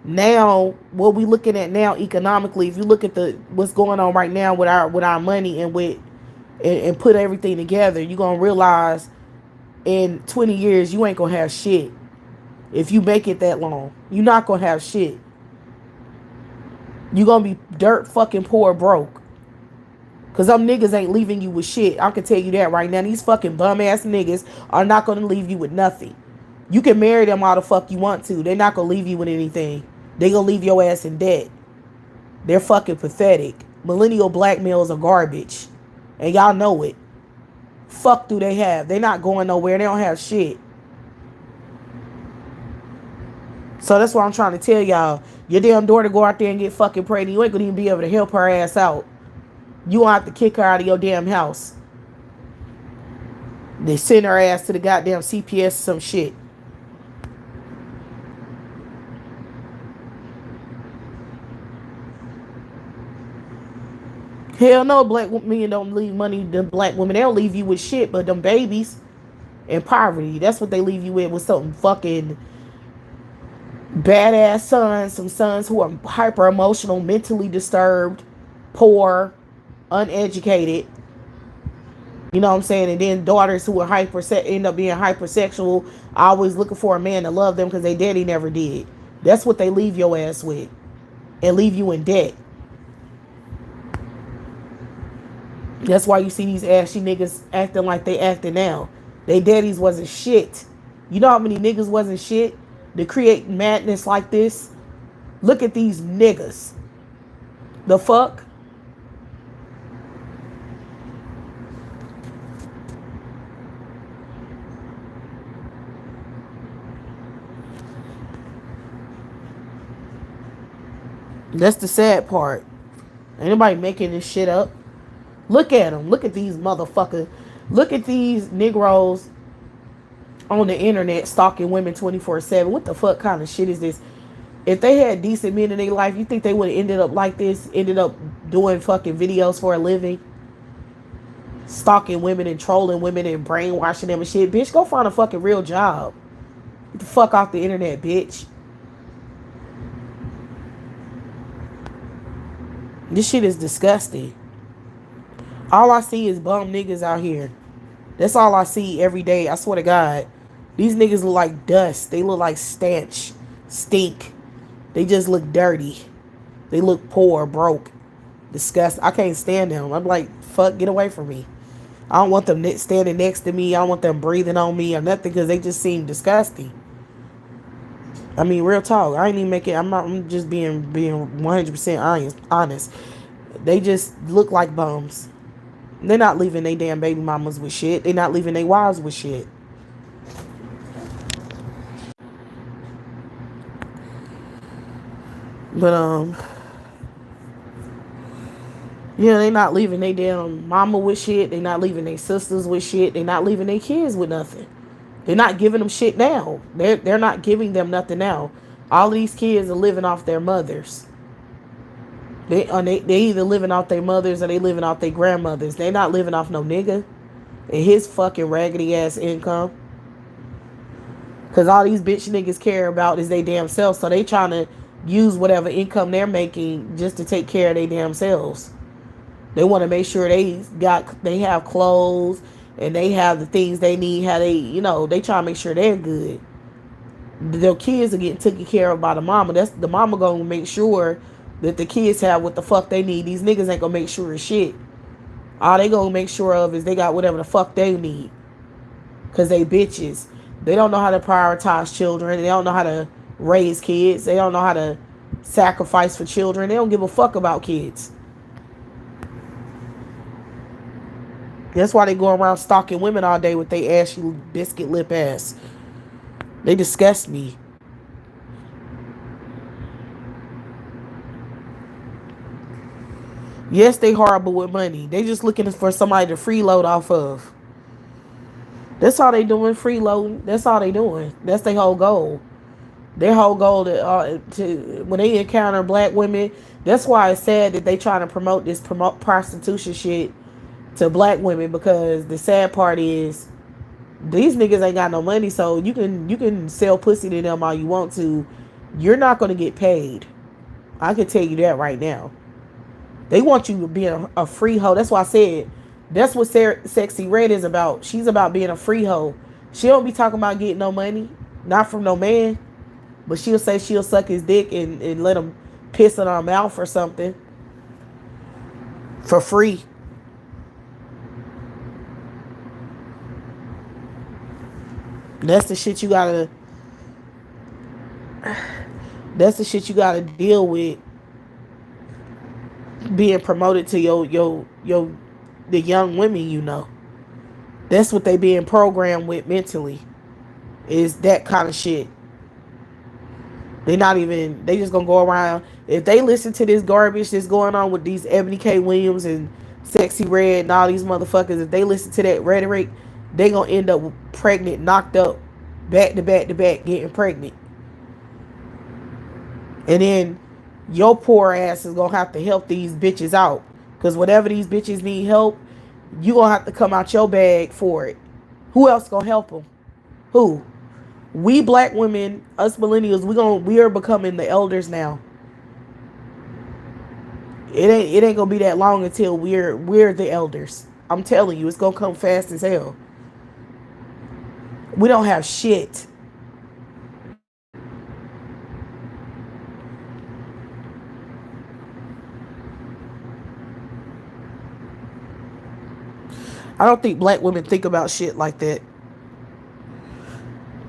now, what we looking at now economically, if you look at the what's going on right now with our money and with and put everything together, you're gonna realize in 20 years you ain't gonna have shit. If you make it that long, you're not gonna have shit. You're gonna be dirt fucking poor broke. Cause them niggas ain't leaving you with shit. I can tell you that right now. These fucking bum ass niggas are not gonna leave you with nothing. You can marry them all the fuck you want to. They're not gonna leave you with anything. They gonna leave your ass in debt. They're fucking pathetic. Millennial black males are garbage. And y'all know it. Fuck do they have? They not going nowhere. They don't have shit. So that's why I'm trying to tell y'all. Your damn daughter go out there and get fucking pregnant. You ain't gonna even be able to help her ass out. You gonna have to kick her out of your damn house. They send her ass to the goddamn CPS or some shit. Hell no, black men don't leave money to black women. They don't leave you with shit but them babies and poverty. That's what they leave you with some fucking badass sons. Some sons who are hyper emotional, mentally disturbed, poor, uneducated. You know what I'm saying? And then daughters who are end up being hypersexual, always looking for a man to love them because they daddy never did. That's what they leave your ass with. And leave you in debt. That's why you see these ashy niggas acting like they acting now. They daddies wasn't shit. You know how many niggas wasn't shit to create madness like this? Look at these niggas. The fuck? That's the sad part. Ain't nobody making this shit up. Look at them. Look at these motherfuckers. Look at these Negroes on the internet stalking women 24/7. What the fuck kind of shit is this? If they had decent men in their life, you think they would have ended up like this? Ended up doing fucking videos for a living? Stalking women and trolling women and brainwashing them and shit. Bitch, go find a fucking real job. Get the fuck off the internet, bitch. This shit is disgusting. All I see is bum niggas out here. That's all I see every day. I swear to God. These niggas look like dust. They look like stench. Stink. They just look dirty. They look poor, broke, disgusting. I can't stand them. I'm like, fuck, get away from me. I don't want them standing next to me. I don't want them breathing on me or nothing because they just seem disgusting. I mean, real talk. I ain't even making. I'm just being 100% honest. They just look like bums. They're not leaving their damn baby mamas with shit. They're not leaving their wives with shit. But yeah, they not leaving their damn mama with shit. They not leaving their sisters with shit. They not leaving their kids with nothing. They're not giving them shit now. They're not giving them nothing now. All of these kids are living off their mothers. They either living off their mothers or they living off their grandmothers. They not living off no nigga and his fucking raggedy ass income. Cause all these bitch niggas care about is they damn selves. So they trying to use whatever income they're making just to take care of their damn selves. They want to make sure they have clothes and they have the things they need. How they try to make sure they're good. Their kids are getting taken care of by the mama. That's the mama gonna make sure that the kids have what the fuck they need. These niggas ain't gonna make sure of shit. All they gonna make sure of is they got whatever the fuck they need. Cause they bitches. They don't know how to prioritize children. They don't know how to raise kids. They don't know how to sacrifice for children. They don't give a fuck about kids. That's why they go around stalking women all day with they ashy biscuit lip ass. They disgust me. Yes, they horrible with money. They just looking for somebody to freeload off of. That's all they doing, freeloading. That's all they doing. That's their whole goal. Their whole goal to when they encounter black women. That's why it's sad that they trying to promote prostitution shit to black women, because the sad part is these niggas ain't got no money, so you can sell pussy to them all you want to. You're not gonna get paid. I can tell you that right now. They want you to be a free hoe. That's why I said that's what Sexy Red is about. She's about being a free hoe. She don't be talking about getting no money, not from no man, but she'll say she'll suck his dick and let him piss in her mouth or something for free. That's the shit you gotta. That's the shit you gotta deal with. Being promoted to the young women, you know. That's what they being programmed with mentally. Is that kind of shit. They just gonna go around. If they listen to this garbage that's going on with these Ebony K. Williams and Sexy Red and all these motherfuckers, if they listen to that rhetoric, they gonna end up pregnant, knocked up, back to back to back, getting pregnant. And then your poor ass is gonna have to help these bitches out. Because whatever these bitches need help, you gonna have to come out your bag for it. Who else gonna help them? Who? We black women, us millennials, we are becoming the elders now. It ain't gonna be that long until we're the elders. I'm telling you, it's gonna come fast as hell. We don't have shit. I don't think black women think about shit like that.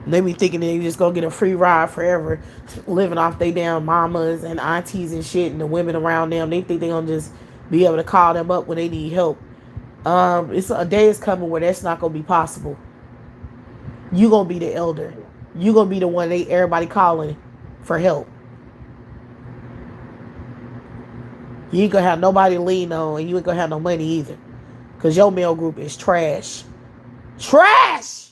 They be thinking they just gonna get a free ride forever, living off they damn mamas and aunties and shit, and the women around them. They think they gonna just be able to call them up when they need help. It's a day is coming where that's not gonna be possible. You gonna be the elder. You gonna be the one everybody calling for help. You ain't gonna have nobody to lean on, and you ain't gonna have no money either. Because your male group is trash. Trash!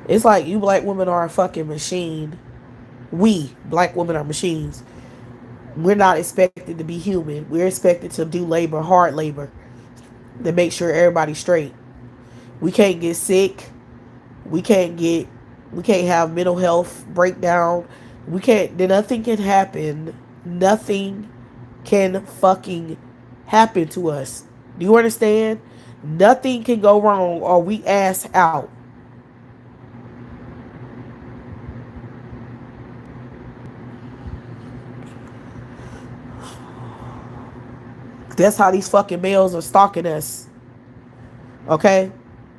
It's like you black women are a fucking machine. We, black women, are machines. We're not expected to be human. We're expected to do labor, hard labor, to make sure everybody's straight. We can't get sick. We can't have mental health breakdown. Nothing can happen. Nothing can fucking happen to us. Do you understand? Nothing can go wrong or we ass out. That's how these fucking males are stalking us. Okay?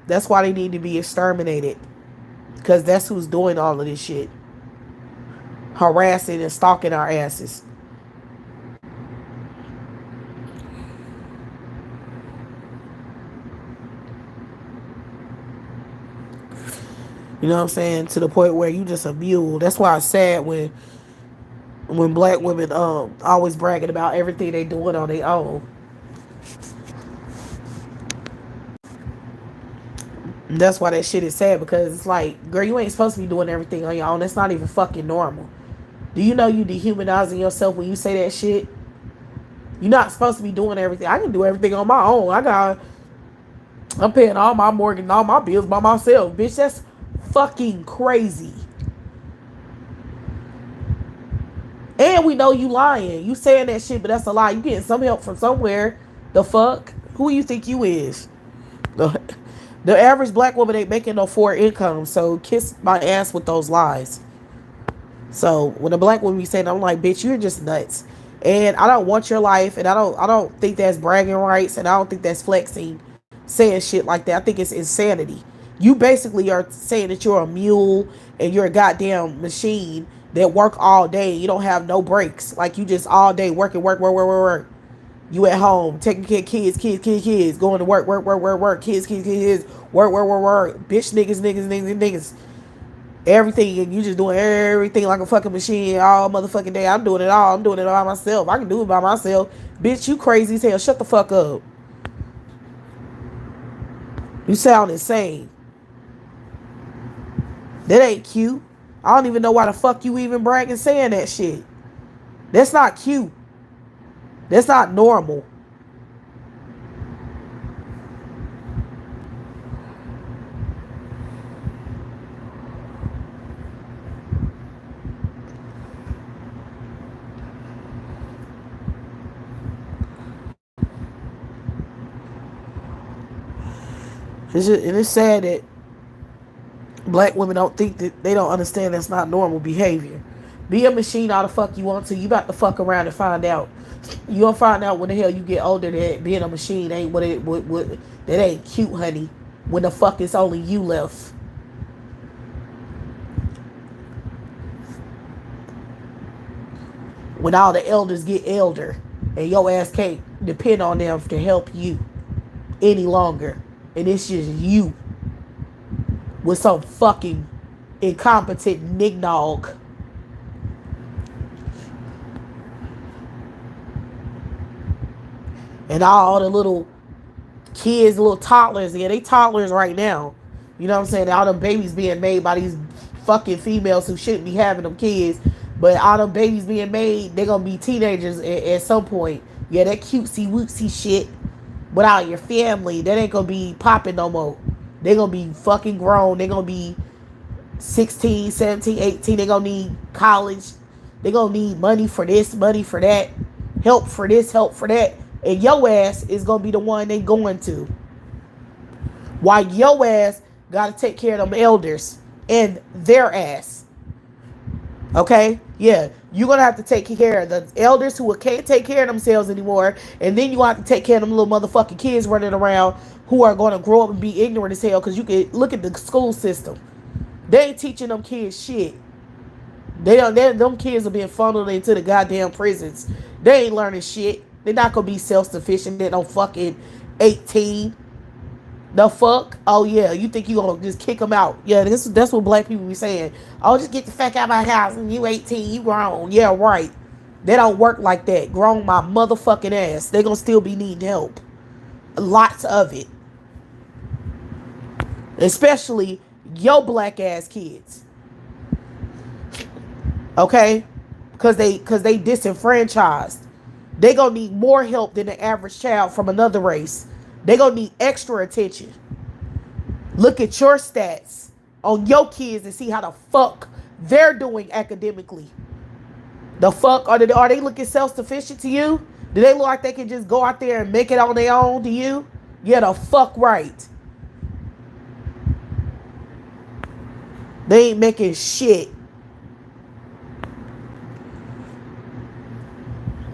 That's why they need to be exterminated. Because that's who's doing all of this shit. Harassing and stalking our asses. You know what I'm saying? To the point where you just a mule. That's why it's sad when black women always bragging about everything they doing on their own. And that's why that shit is sad, because it's like, girl, you ain't supposed to be doing everything on your own. That's not even fucking normal. Do you know you dehumanizing yourself when you say that shit? You're not supposed to be doing everything. I can do everything on my own. I'm paying all my mortgage and all my bills by myself. Bitch, that's fucking crazy. And we know you lying. You saying that shit, but that's a lie. You getting some help from somewhere. The fuck? Who you think you is? The average black woman ain't making no 4 income, so kiss my ass with those lies. So when a black woman be saying, I'm like, bitch, you're just nuts. And I don't want your life, and I don't think that's bragging rights, and I don't think that's flexing, saying shit like that. I think it's insanity. You basically are saying that you're a mule and you're a goddamn machine that work all day. You don't have no breaks. Like you just all day working, work. You at home taking care of kids, going to work, kids, work, bitch, niggas. Everything, and you just doing everything like a fucking machine all motherfucking day. I'm doing it all. I'm doing it all myself. I can do it by myself. Bitch, you crazy as hell. Shut the fuck up. You sound insane. That ain't cute. I don't even know why the fuck you even bragging saying that shit. That's not cute. That's not normal. And it's sad that black women don't think that they don't understand that's not normal behavior. Be a machine all the fuck you want to. You about to fuck around and find out. You gonna find out when the hell you get older that being a machine ain't what that ain't cute, honey. When the fuck it's only you left. When all the elders get elder and your ass can't depend on them to help you any longer. And it's just you with some fucking incompetent nignog. And all the little kids, little toddlers, yeah, they toddlers right now. You know what I'm saying? All them babies being made by these fucking females who shouldn't be having them kids. But all them babies being made, they're going to be teenagers at some point. Yeah, that cutesy wootsy shit without your family, that ain't going to be popping no more. They're going to be fucking grown. They're going to be 16, 17, 18. They're going to need college. They're going to need money for this, money for that. Help for this, help for that. And your ass is going to be the one they going to. While your ass got to take care of them elders and their ass. Okay? Yeah. You're going to have to take care of the elders who can't take care of themselves anymore. And then you have to take care of them little motherfucking kids running around who are going to grow up and be ignorant as hell. Because you can look at the school system. They ain't teaching them kids shit. Them kids are being funneled into the goddamn prisons. They ain't learning shit. They're not going to be self-sufficient. They're no fucking 18. The fuck? Oh, yeah. You think you going to just kick them out? Yeah, that's what black people be saying. Oh, just get the fuck out of my house. And you 18. You grown. Yeah, right. They don't work like that. Grown my motherfucking ass. They going to still be needing help. Lots of it. Especially your black ass kids. Okay? Because they disenfranchised. They gonna need more help than the average child from another race. They gonna need extra attention. Look at your stats on your kids and see how the fuck they're doing academically. The fuck? Are they looking self-sufficient to you? Do they look like they can just go out there and make it on their own to you? Yeah, the fuck right. They ain't making shit.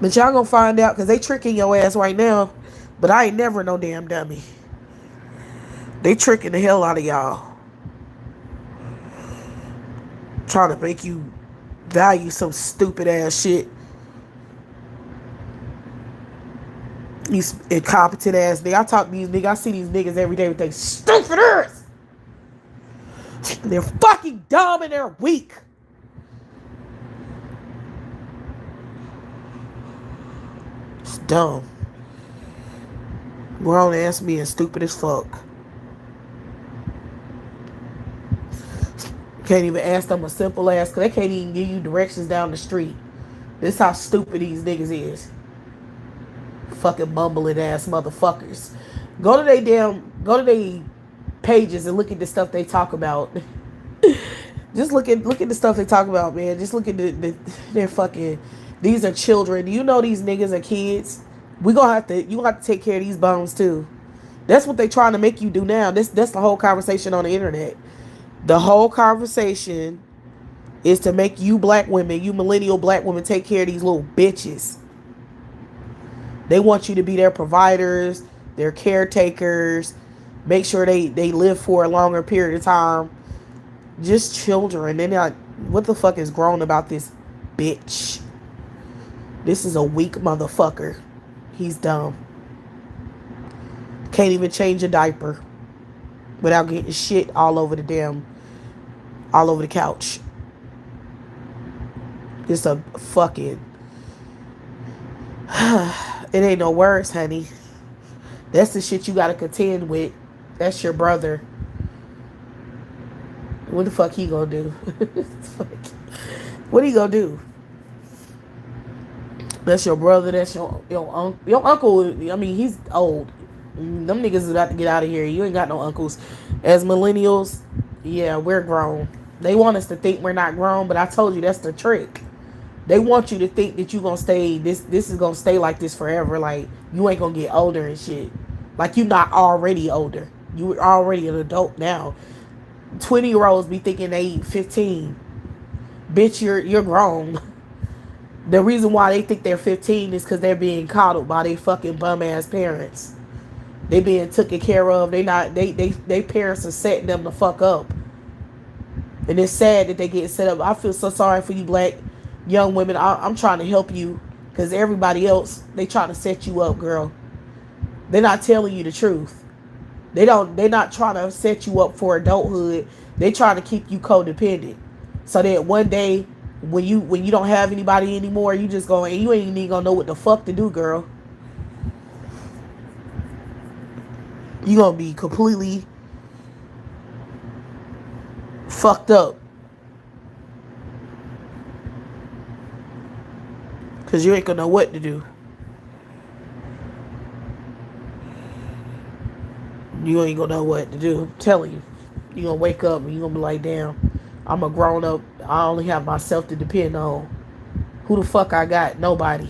But y'all gonna find out because they tricking your ass right now. But I ain't never no damn dummy. They tricking the hell out of y'all. Trying to make you value some stupid ass shit. These incompetent ass niggas. I talk to these niggas. I see these niggas every day with their stupid ass. They're fucking dumb and they're weak. It's dumb. Grown ass being stupid as fuck. Can't even ask them a simple ass, because they can't even give you directions down the street. This is how stupid these niggas is. Fucking mumbling ass motherfuckers. Go to their pages and look at the stuff they talk about. Just look at the stuff they talk about, man. Just look at their fucking. These are children. You know these niggas are kids. You gonna have to take care of these bones too. That's what they trying to make you do now. That's the whole conversation on the internet. The whole conversation is to make you black women, you millennial black women, take care of these little bitches. They want you to be their providers, their caretakers, make sure they live for a longer period of time. Just children. They're not, what the fuck is grown about this bitch? This is a weak motherfucker. He's dumb. Can't even change a diaper without getting shit all over all over the couch. It's a fucking, it ain't no words, honey. That's the shit you gotta contend with. That's your brother. What the fuck he gonna do? What he gonna do? That's your brother. That's your uncle. Your uncle, I mean, he's old. Them niggas is about to get out of here. You ain't got no uncles. As millennials, yeah, we're grown. They want us to think we're not grown, but I told you that's the trick. They want you to think that you gonna stay, this is gonna stay like this forever. Like, you ain't gonna get older and shit. Like, you not already older. You already an adult now. 20-year-olds be thinking they 15. Bitch, you're grown. The reason why they think they're 15 is because they're being coddled by their fucking bum ass parents. They being taken care of. They parents are setting them the fuck up. And it's sad that they get set up. I feel so sorry for you black young women. I'm trying to help you, because everybody else, they trying to set you up, girl. They're not telling you the truth. They're not trying to set you up for adulthood. They trying to keep you codependent, so that one day when you don't have anybody anymore, you just go and you ain't even gonna know what the fuck to do, girl. You gonna be completely fucked up, because you ain't gonna know what to do. You ain't gonna know what to do. I'm telling you. You gonna wake up and you gonna be like, damn, I'm a grown up. I only have myself to depend on. Who the fuck I got? Nobody.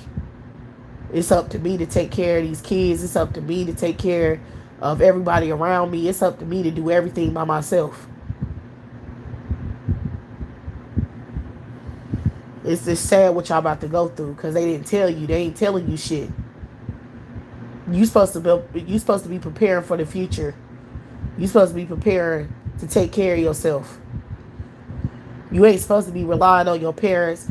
It's up to me to take care of these kids. It's up to me to take care of everybody around me. It's up to me to do everything by myself. It's just sad what y'all about to go through, because they didn't tell you. They ain't telling you shit. You supposed to be preparing for the future. You supposed to be preparing to take care of yourself. You ain't supposed to be relying on your parents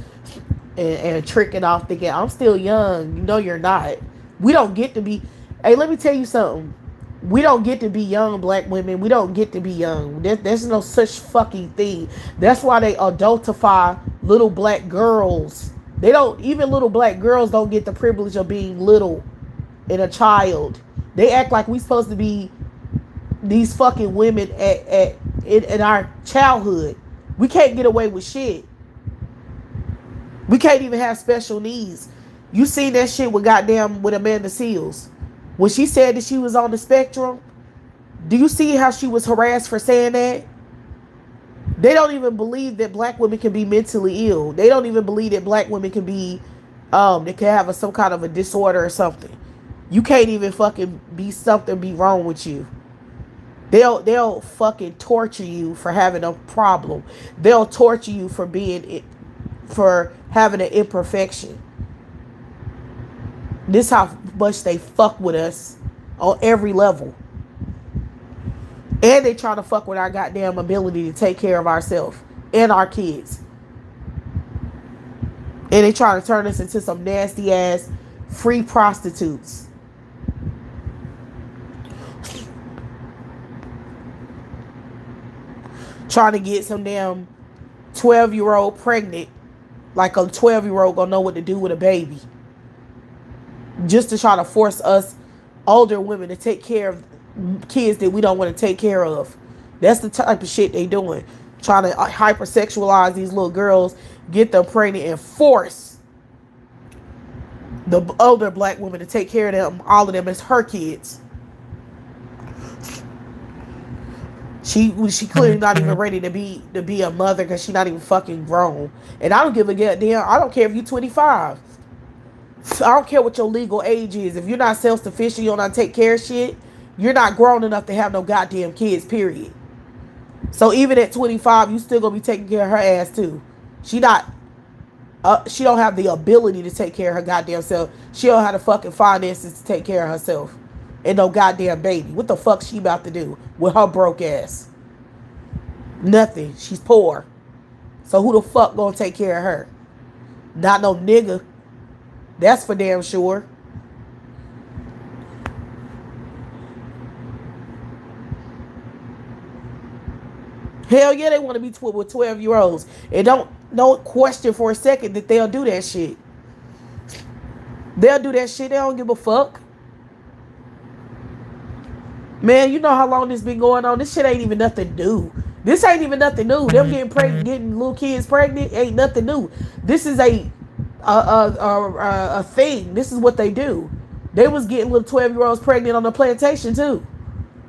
and tricking off thinking, I'm still young. You know you're not. We don't get to be. Hey, let me tell you something. We don't get to be young black women. We don't get to be young. There's no such fucking thing. That's why they adultify little black girls. Even little black girls don't get the privilege of being little and a child. They act like we supposed to be these fucking women in our childhood. We can't get away with shit. We can't even have special needs. You seen that shit with Amanda Seals. When she said that she was on the spectrum, do you see how she was harassed for saying that? They don't even believe that black women can be mentally ill. They don't even believe that black women can be, they can have some kind of a disorder or something. You can't even fucking be wrong with you. They'll fucking torture you for having a problem. They'll torture you for having an imperfection. This how much they fuck with us on every level. And they try to fuck with our goddamn ability to take care of ourselves and our kids. And they try to turn us into some nasty ass free prostitutes. Trying to get some damn 12-year-old pregnant, like a 12-year-old gonna know what to do with a baby. Just to try to force us older women to take care of kids that we don't want to take care of. That's the type of shit they doing. Trying to hypersexualize these little girls, get them pregnant, and force the older black women to take care of them, all of them, as her kids. She clearly not even ready to be a mother, because she's not even fucking grown. And I don't give a damn. I don't care if you're 25. I don't care what your legal age is. If you're not self-sufficient, you don't not take care of shit, you're not grown enough to have no goddamn kids, period. So even at 25, you still gonna be taking care of her ass too. She not she don't have the ability to take care of her goddamn self. She don't have the fucking finances to take care of herself. And no goddamn baby. What the fuck she about to do with her broke ass? Nothing. She's poor. So who the fuck gonna take care of her? Not no nigga. That's for damn sure. Hell yeah, they want to be with 12-year-olds. And don't question for a second that they'll do that shit. They'll do that shit. They don't give a fuck. Man, you know how long this been going on? This shit ain't even nothing new. This ain't even nothing new. Them getting pregnant, getting little kids pregnant ain't nothing new. This is a thing. This is what they do. They was getting little 12-year-olds pregnant on the plantation too.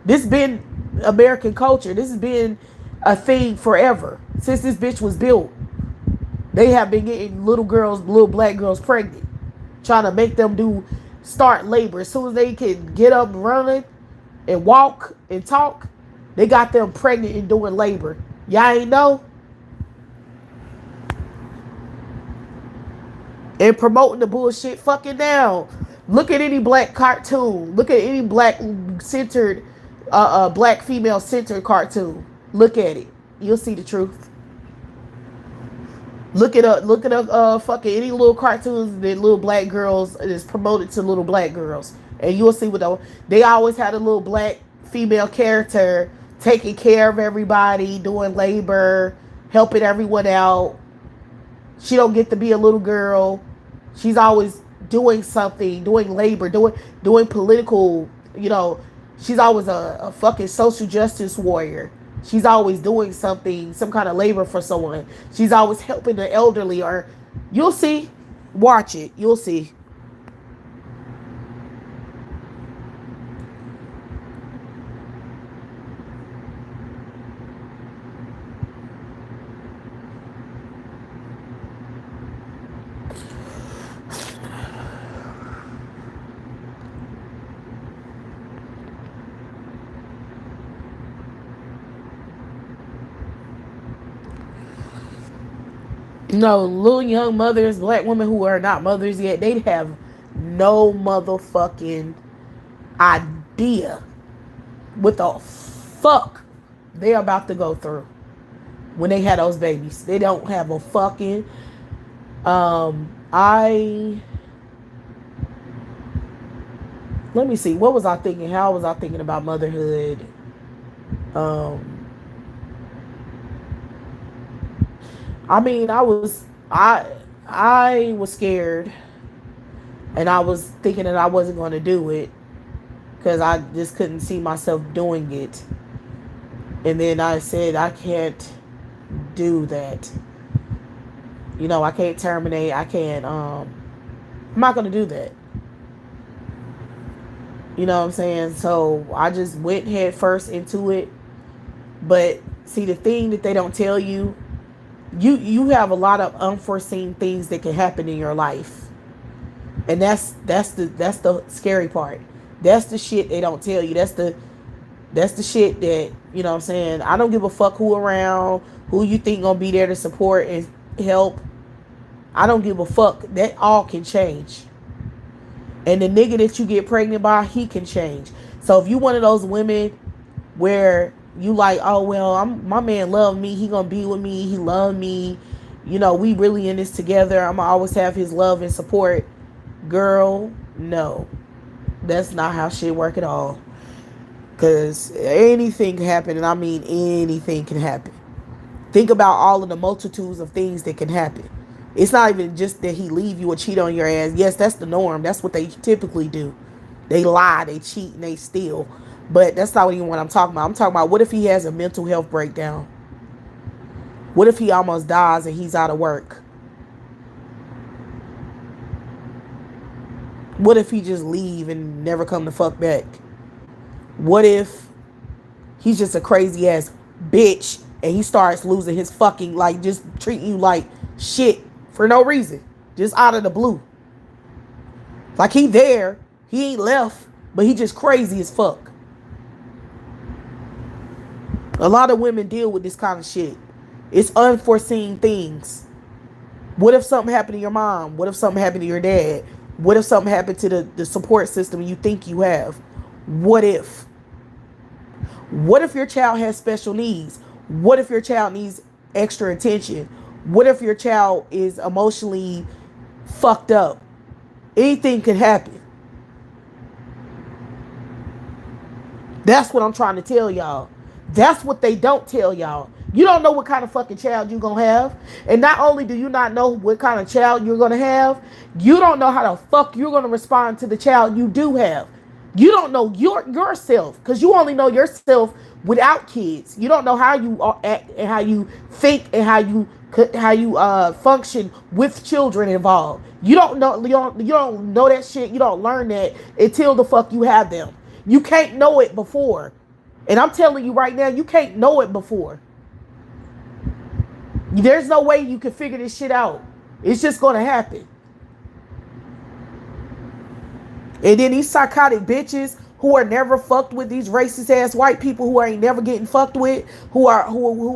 This been American culture. This has been a thing forever. Since this bitch was built. They have been getting little girls, little black girls pregnant. Trying to make them start labor. As soon as they can get up and running and walk and talk, they got them pregnant and doing labor. Y'all ain't know? And promoting the bullshit fucking down. Look at any black cartoon. Look at any black centered, black female centered cartoon. Look at it. You'll see the truth. Look at fucking any little cartoons that little black girls is promoted to little black girls. And you'll see what they always had a little black female character taking care of everybody, doing labor, helping everyone out. She don't get to be a little girl. She's always doing something, doing labor, doing political, she's always a fucking social justice warrior. She's always doing something, some kind of labor for someone. She's always helping the elderly, or you'll see. Watch it. You'll see. No, little young mothers, black women who are not mothers yet, they have no motherfucking idea what the fuck they're about to go through when they had those babies. They don't have a fucking let me see, what was I thinking? How was I thinking about motherhood? I mean, I was scared, and I was thinking that I wasn't going to do it because I just couldn't see myself doing it. And then I said, I can't do that. I can't terminate. I'm not going to do that. You know what I'm saying? So I just went head first into it. But see, the thing that they don't tell you, you have a lot of unforeseen things that can happen in your life. And that's the scary part. That's the shit they don't tell you. That's the shit that, you know what I'm saying, I don't give a fuck who around, who you think gonna be there to support and help. I don't give a fuck. That all can change. And the nigga that you get pregnant by, he can change. So if you one of those women where you like, oh well, my man love me, he gonna be with me, he love me, we really in this together, I'm gonna always have his love and support. Girl, no, that's not how shit work at all. Because anything can happen, and I mean anything can happen. Think about all of the multitudes of things that can happen. It's not even just that he leave you or cheat on your ass. Yes, that's the norm. That's what they typically do. They lie, they cheat, and they steal. But that's not even what I'm talking about. I'm talking about, what if he has a mental health breakdown? What if he almost dies and he's out of work? What if he just leave and never come the fuck back? What if he's just a crazy ass bitch and he starts losing his fucking, just treating you like shit for no reason, just out of the blue? Like he there, he ain't left, but he just crazy as fuck. A lot of women deal with this kind of shit. It's unforeseen things. What if something happened to your mom? What if something happened to your dad? What if something happened to the support system you think you have? What if? What if your child has special needs? What if your child needs extra attention? What if your child is emotionally fucked up? Anything could happen. That's what I'm trying to tell y'all. That's what they don't tell y'all. You don't know what kind of fucking child you're going to have. And not only do you not know what kind of child you're going to have, you don't know how the fuck you're going to respond to the child you do have. You don't know yourself because you only know yourself without kids. You don't know how you act and how you think and how you function with children involved. You don't know that shit. You don't learn that until the fuck you have them. You can't know it before. And I'm telling you right now, you can't know it before. There's no way you can figure this shit out. It's just going to happen. And then these psychotic bitches who are never fucked with, these racist ass white people who ain't never getting fucked with, who are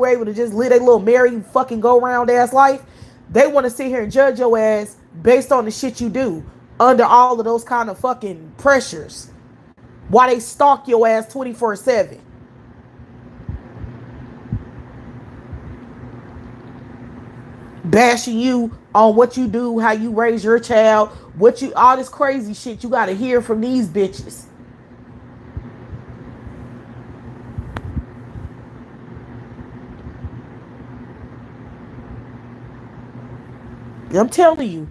able to just live a little merry fucking go round ass life, they want to sit here and judge your ass based on the shit you do under all of those kind of fucking pressures. Why they stalk your ass 24/7. Bashing you on what you do, how you raise your child, all this crazy shit you gotta hear from these bitches. I'm telling you,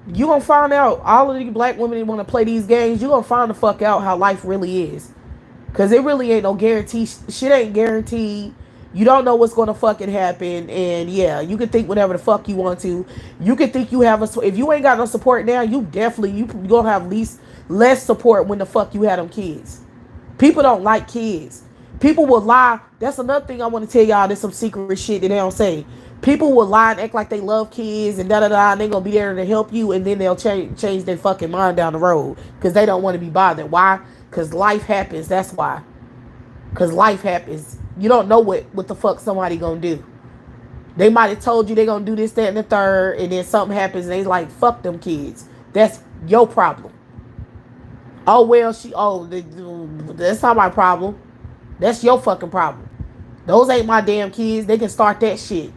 you gonna find out, all of these black women that want to play these games, you gonna find the fuck out how life really is. Because it really ain't no guarantee. Shit ain't guaranteed. You don't know what's going to fucking happen. And yeah, you can think whatever the fuck you want to. You can think you have if you ain't got no support now, you going to have less support when the fuck you had them kids. People don't like kids. People will lie. That's another thing I want to tell y'all. There's some secret shit that they don't say. People will lie and act like they love kids and da da da, and they gonna be there to help you, and then they'll change their fucking mind down the road because they don't want to be bothered. Why? Because life happens. That's why. Because life happens. You don't know what the fuck somebody gonna do. They might have told you they gonna do this, that, and the third, and then something happens and they like, fuck them kids. That's your problem. Oh, well, that's not my problem. That's your fucking problem. Those ain't my damn kids. They can start that shit.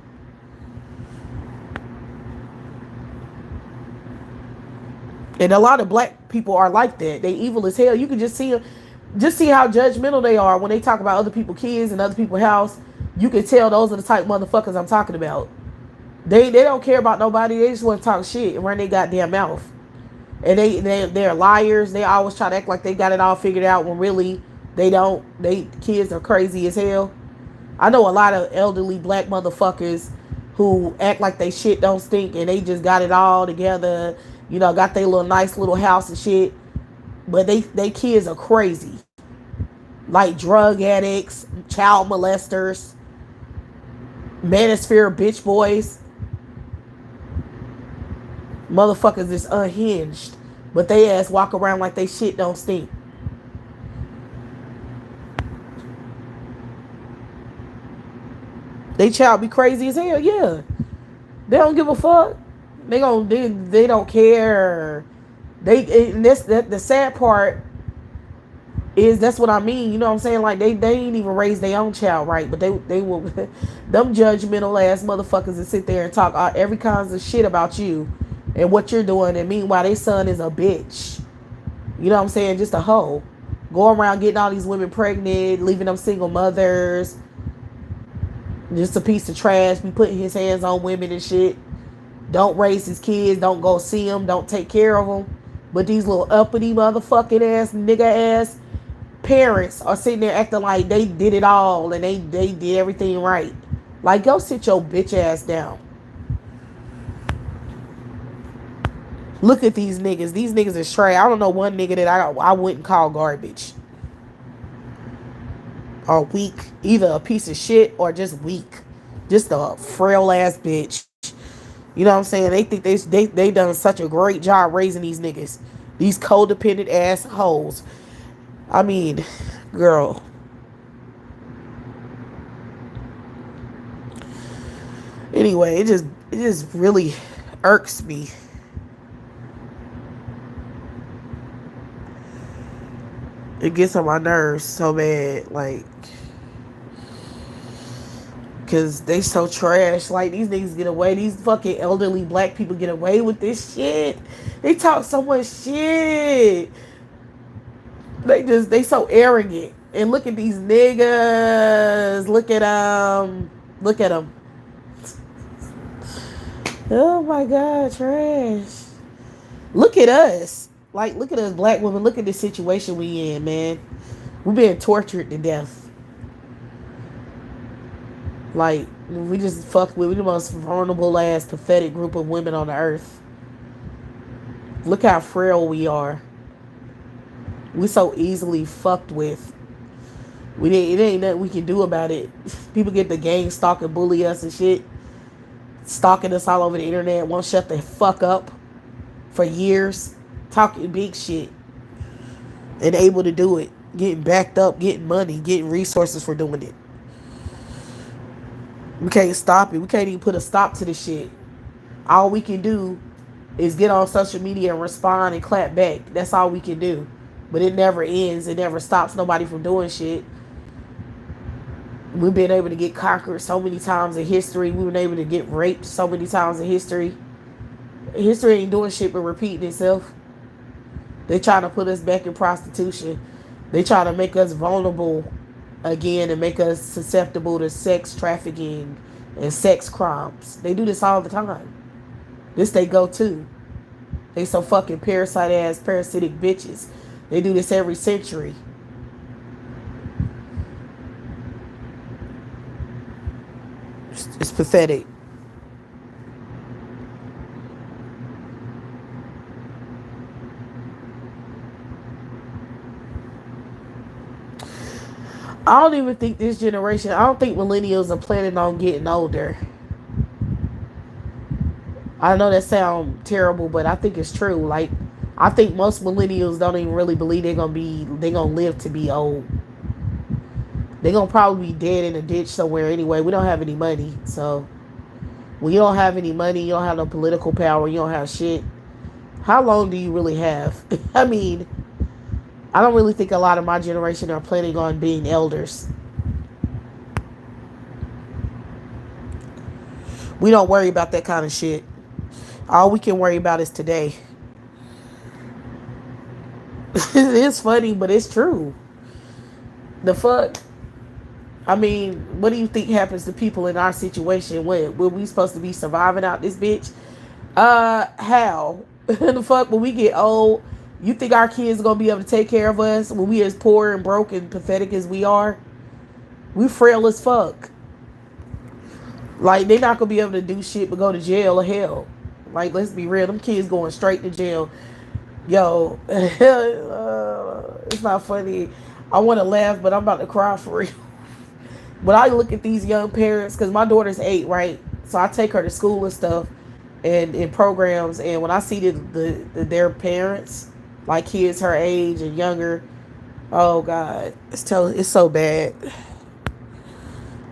And a lot of black people are like that. They evil as hell. You can just see them. Just see how judgmental they are when they talk about other people's kids and other people's house. You can tell those are the type of motherfuckers I'm talking about. They don't care about nobody. They just want to talk shit and run their goddamn mouth. And they're liars. They always try to act like they got it all figured out when really they don't. Kids are crazy as hell. I know a lot of elderly black motherfuckers who act like they shit don't stink and they just got it all together. You know, got their little nice little house and shit. But they kids are crazy. Like drug addicts, child molesters, manosphere bitch boys. Motherfuckers is unhinged. But they ass walk around like they shit don't stink. They child be crazy as hell, yeah. They don't give a fuck. They don't care. The sad part is that's what I mean. You know what I'm saying? Like they ain't even raise their own child right, but they will them judgmental ass motherfuckers that sit there and talk every kinds of shit about you and what you're doing, and meanwhile their son is a bitch. You know what I'm saying? Just a hoe. Going around getting all these women pregnant, leaving them single mothers. Just a piece of trash. Be putting his hands on women and shit. Don't raise his kids. Don't go see them. Don't take care of them. But these little uppity motherfucking ass, nigga ass parents are sitting there acting like they did it all and they did everything right. Like, go sit your bitch ass down. Look at these niggas. These niggas is trash. I don't know one nigga that I wouldn't call garbage. Or weak. Either a piece of shit or just weak. Just a frail ass bitch. You know what I'm saying? They think they done such a great job raising these niggas. These codependent ass hoes. I mean, girl. Anyway, it just really, irks me. It gets on my nerves so bad, like, cause they so trash. Like, these niggas get away. These fucking elderly black people get away with this shit. They talk so much shit. They so arrogant. And look at these niggas. Look at them. Look at them. Oh my god, trash. Look at us. Like, look at us black women. Look at the situation we in, man. We're being tortured to death. Like, we just fuck with, we the most vulnerable ass pathetic group of women on the earth. Look how frail we are. We so easily fucked with. It ain't nothing we can do about it. People get the gang stalk and bully us and shit. Stalking us all over the internet. Won't shut the fuck up for years. Talking big shit. And able to do it. Getting backed up. Getting money. Getting resources for doing it. We can't stop it. We can't even put a stop to this shit. All we can do is get on social media and respond and clap back. That's all we can do. But it never ends. It never stops nobody from doing shit. We've been able to get conquered so many times in history. We've been able to get raped so many times in history. History ain't doing shit but repeating itself. They trying to put us back in prostitution. They trying to make us vulnerable again and make us susceptible to sex trafficking and sex crimes. They do this all the time. This they go to. They so fucking parasite ass parasitic bitches. They do this every century. It's pathetic. I don't even think this generation, I don't think millennials are planning on getting older. I know that sounds terrible, but I think it's true. Like, I think most millennials don't even really believe they're gonna live to be old. They're gonna probably be dead in a ditch somewhere anyway. We don't have any money, so when you don't have any money, you don't have no political power, you don't have shit. How long do you really have? I mean, I don't really think a lot of my generation are planning on being elders. We don't worry about that kind of shit. All we can worry about is today. It's funny, but it's true. The fuck? I mean, what do you think happens to people in our situation when we supposed to be surviving out this bitch? How? The fuck, when we get old, you think our kids gonna be able to take care of us when we as poor and broke and pathetic as we are? We frail as fuck. Like, they not gonna be able to do shit but go to jail or hell. Like, let's be real, them kids going straight to jail. Yo, it's not funny. I want to laugh, but I'm about to cry for real. But I look at these young parents, because my daughter's 8, right? So I take her to school and stuff, and in programs, and when I see their parents, like kids her age and younger, oh God, it's so bad.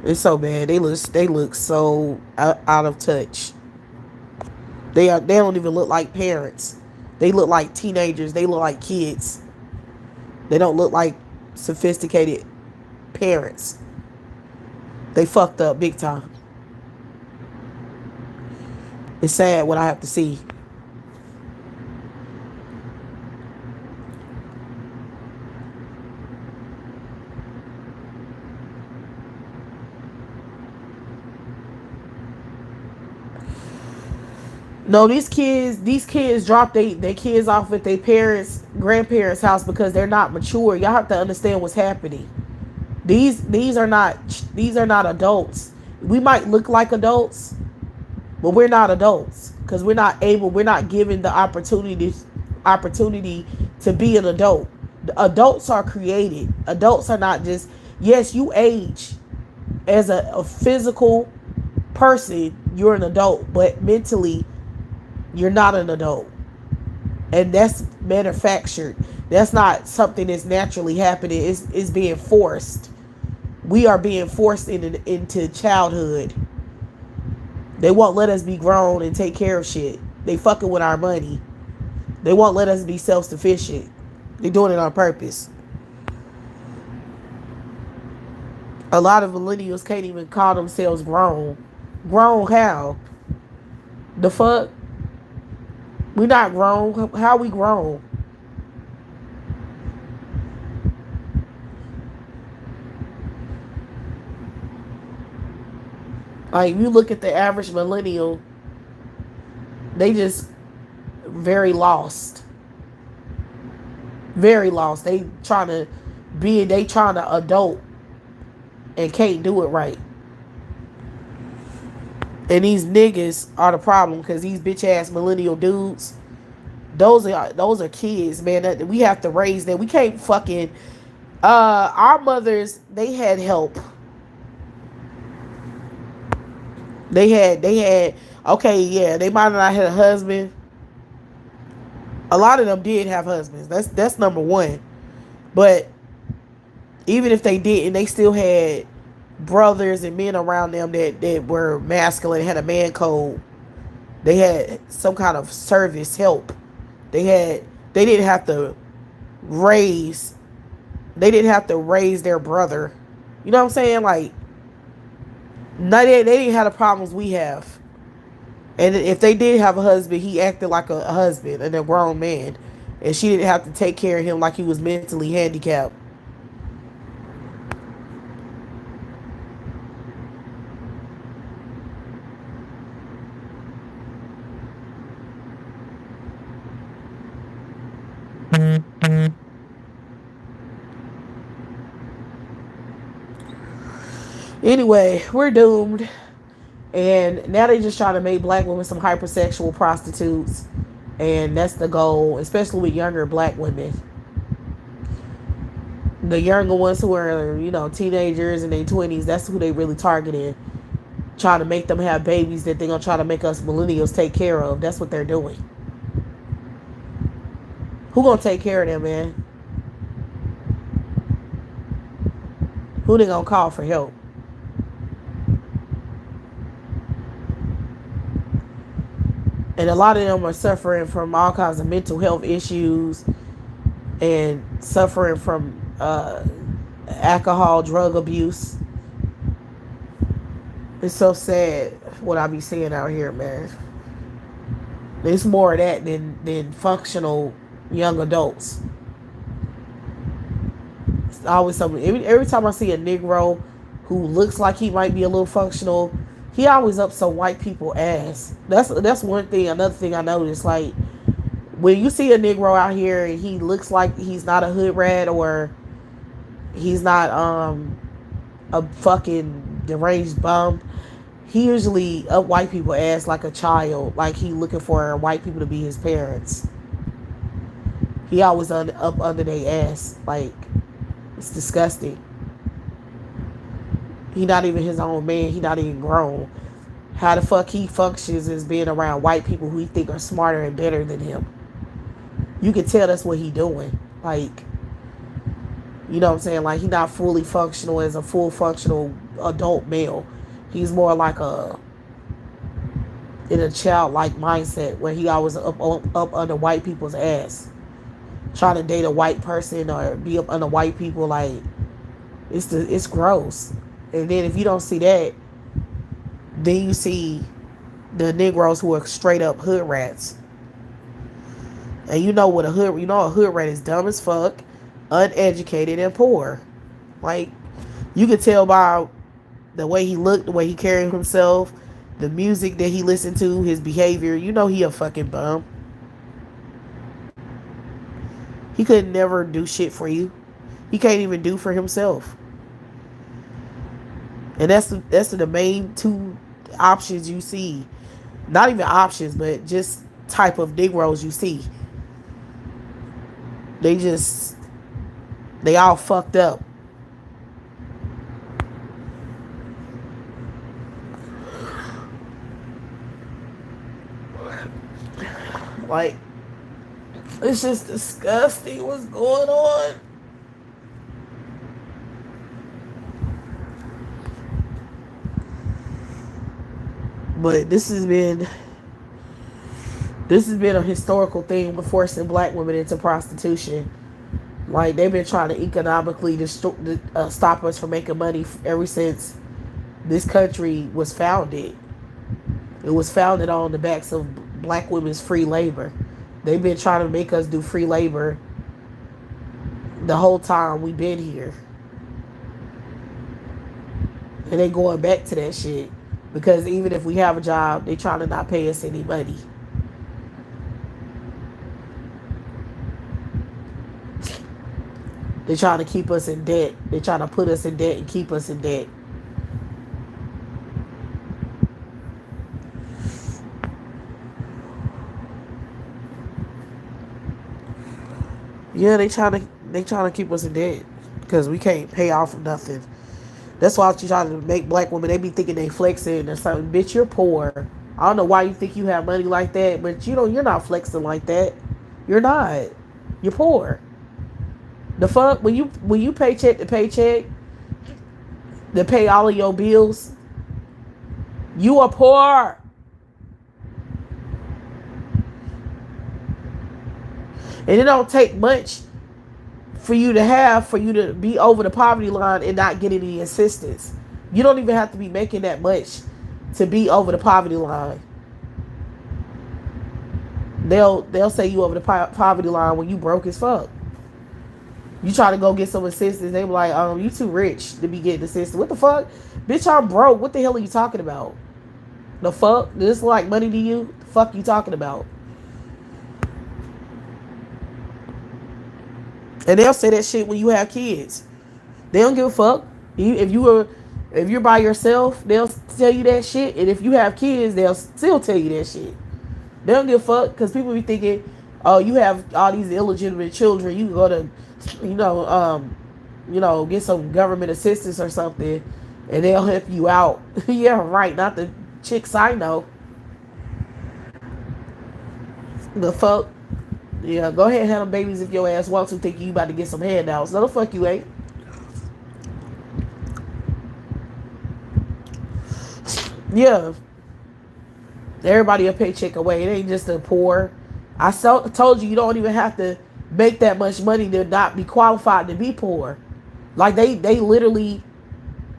It's so bad. They look so out of touch. They don't even look like parents. They look like teenagers. They look like kids. They don't look like sophisticated parents. They fucked up big time. It's sad what I have to see. No, these kids drop their kids off at their grandparents' house because they're not mature. Y'all have to understand what's happening. These are not adults. We might look like adults, but we're not adults because we're not given the opportunity to be an adult. The adults are created. Adults are not just, yes, you age as a physical person, you're an adult, but mentally you're not an adult. And that's manufactured. That's not something that's naturally happening. It's being forced. We are being forced into childhood. They won't let us be grown and take care of shit. They fucking with our money. They won't let us be self-sufficient. They're doing it on purpose. A lot of millennials can't even call themselves grown. Grown how? The fuck? We not grown. How we grown? Like, you look at the average millennial, they just very lost. Very lost. They trying to adult and can't do it right. And these niggas are the problem because these bitch ass millennial dudes, those are kids, man. That we have to raise them. We can't fucking our mothers, they had help. They had okay, yeah, they might not have had a husband. A lot of them did have husbands. That's number one. But even if they didn't, they still had brothers and men around them that were masculine, had a man code. They had some kind of service help. They didn't have to raise their brother. You know what I'm saying? Like, no, they didn't have the problems we have. And if they did have a husband, he acted like a husband and a grown man. And she didn't have to take care of him like he was mentally handicapped. Anyway, we're doomed. And now they just try to make black women some hypersexual prostitutes. And that's the goal, especially with younger black women. The younger ones who are, teenagers in their 20s, that's who they really targeting. Trying to make them have babies that they're going to try to make us millennials take care of. That's what they're doing. Who going to take care of them, man? Who they going to call for help? And a lot of them are suffering from all kinds of mental health issues and suffering from alcohol, drug abuse. It's so sad what I be seeing out here, man. There's more of that than functional young adults. It's always something. Every time I see a Negro who looks like he might be a little functional, he always up some white people ass. That's one thing. Another thing I noticed, like, when you see a Negro out here and he looks like he's not a hood rat or he's not a fucking deranged bum, he usually up white people ass like a child, like he looking for white people to be his parents. He always up under their ass. Like, it's disgusting. He not even his own man. He not even grown. How the fuck he functions is being around white people who he think are smarter and better than him. You can tell that's what he doing. Like, you know what I'm saying? Like, he not fully functional as a full functional adult male. He's more like in a childlike mindset where he always up under white people's ass, trying to date a white person or be up under white people. Like, it's gross. And then if you don't see that, then you see the Negroes who are straight up hood rats. And a hood rat is dumb as fuck, uneducated, and poor. Like, you could tell by the way he looked, the way he carried himself, the music that he listened to, his behavior. He a fucking bum. He could never do shit for you. He can't even do for himself. And that's the main two options you see. Not even options, but just type of Negroes you see. They all fucked up. Like, it's just disgusting what's going on. But this has been a historical thing with forcing black women into prostitution. Like they've been trying to economically stop us from making money ever since this country was founded. It was founded on the backs of black women's free labor. They've been trying to make us do free labor the whole time we've been here. And they going back to that shit. Because even if we have a job, they trying to not pay us any money. They trying to keep us in debt. They trying to put us in debt and keep us in debt. Yeah, they trying to keep us in debt because we can't pay off nothing. That's why you trying to make black women. They be thinking they flexing or something. Bitch, you're poor. I don't know why you think you have money like that, but you're not flexing like that. You're not. You're poor. The fuck when you paycheck to paycheck to pay all of your bills, you are poor. And it don't take much for you to be over the poverty line and not get any assistance. You don't even have to be making that much to be over the poverty line. They'll say you over the poverty line when you broke as fuck. You try to go get some assistance, they be like, you too rich to be getting assistance. What the fuck? Bitch, I'm broke. What the hell are you talking about? The fuck? This like money to you? The fuck you talking about? And they'll say that shit when you have kids. They don't give a fuck. If you're by yourself, they'll tell you that shit. And if you have kids, they'll still tell you that shit. They don't give a fuck because people be thinking, oh, you have all these illegitimate children. You can go to, get some government assistance or something, and they'll help you out. Yeah, right. Not the chicks I know. The fuck. Yeah, go ahead and have them babies if your ass wants to, think you about to get some handouts. No, the fuck you ain't. Yeah. Everybody a paycheck away. It ain't just the poor. I told you don't even have to make that much money to not be qualified to be poor. Like they literally,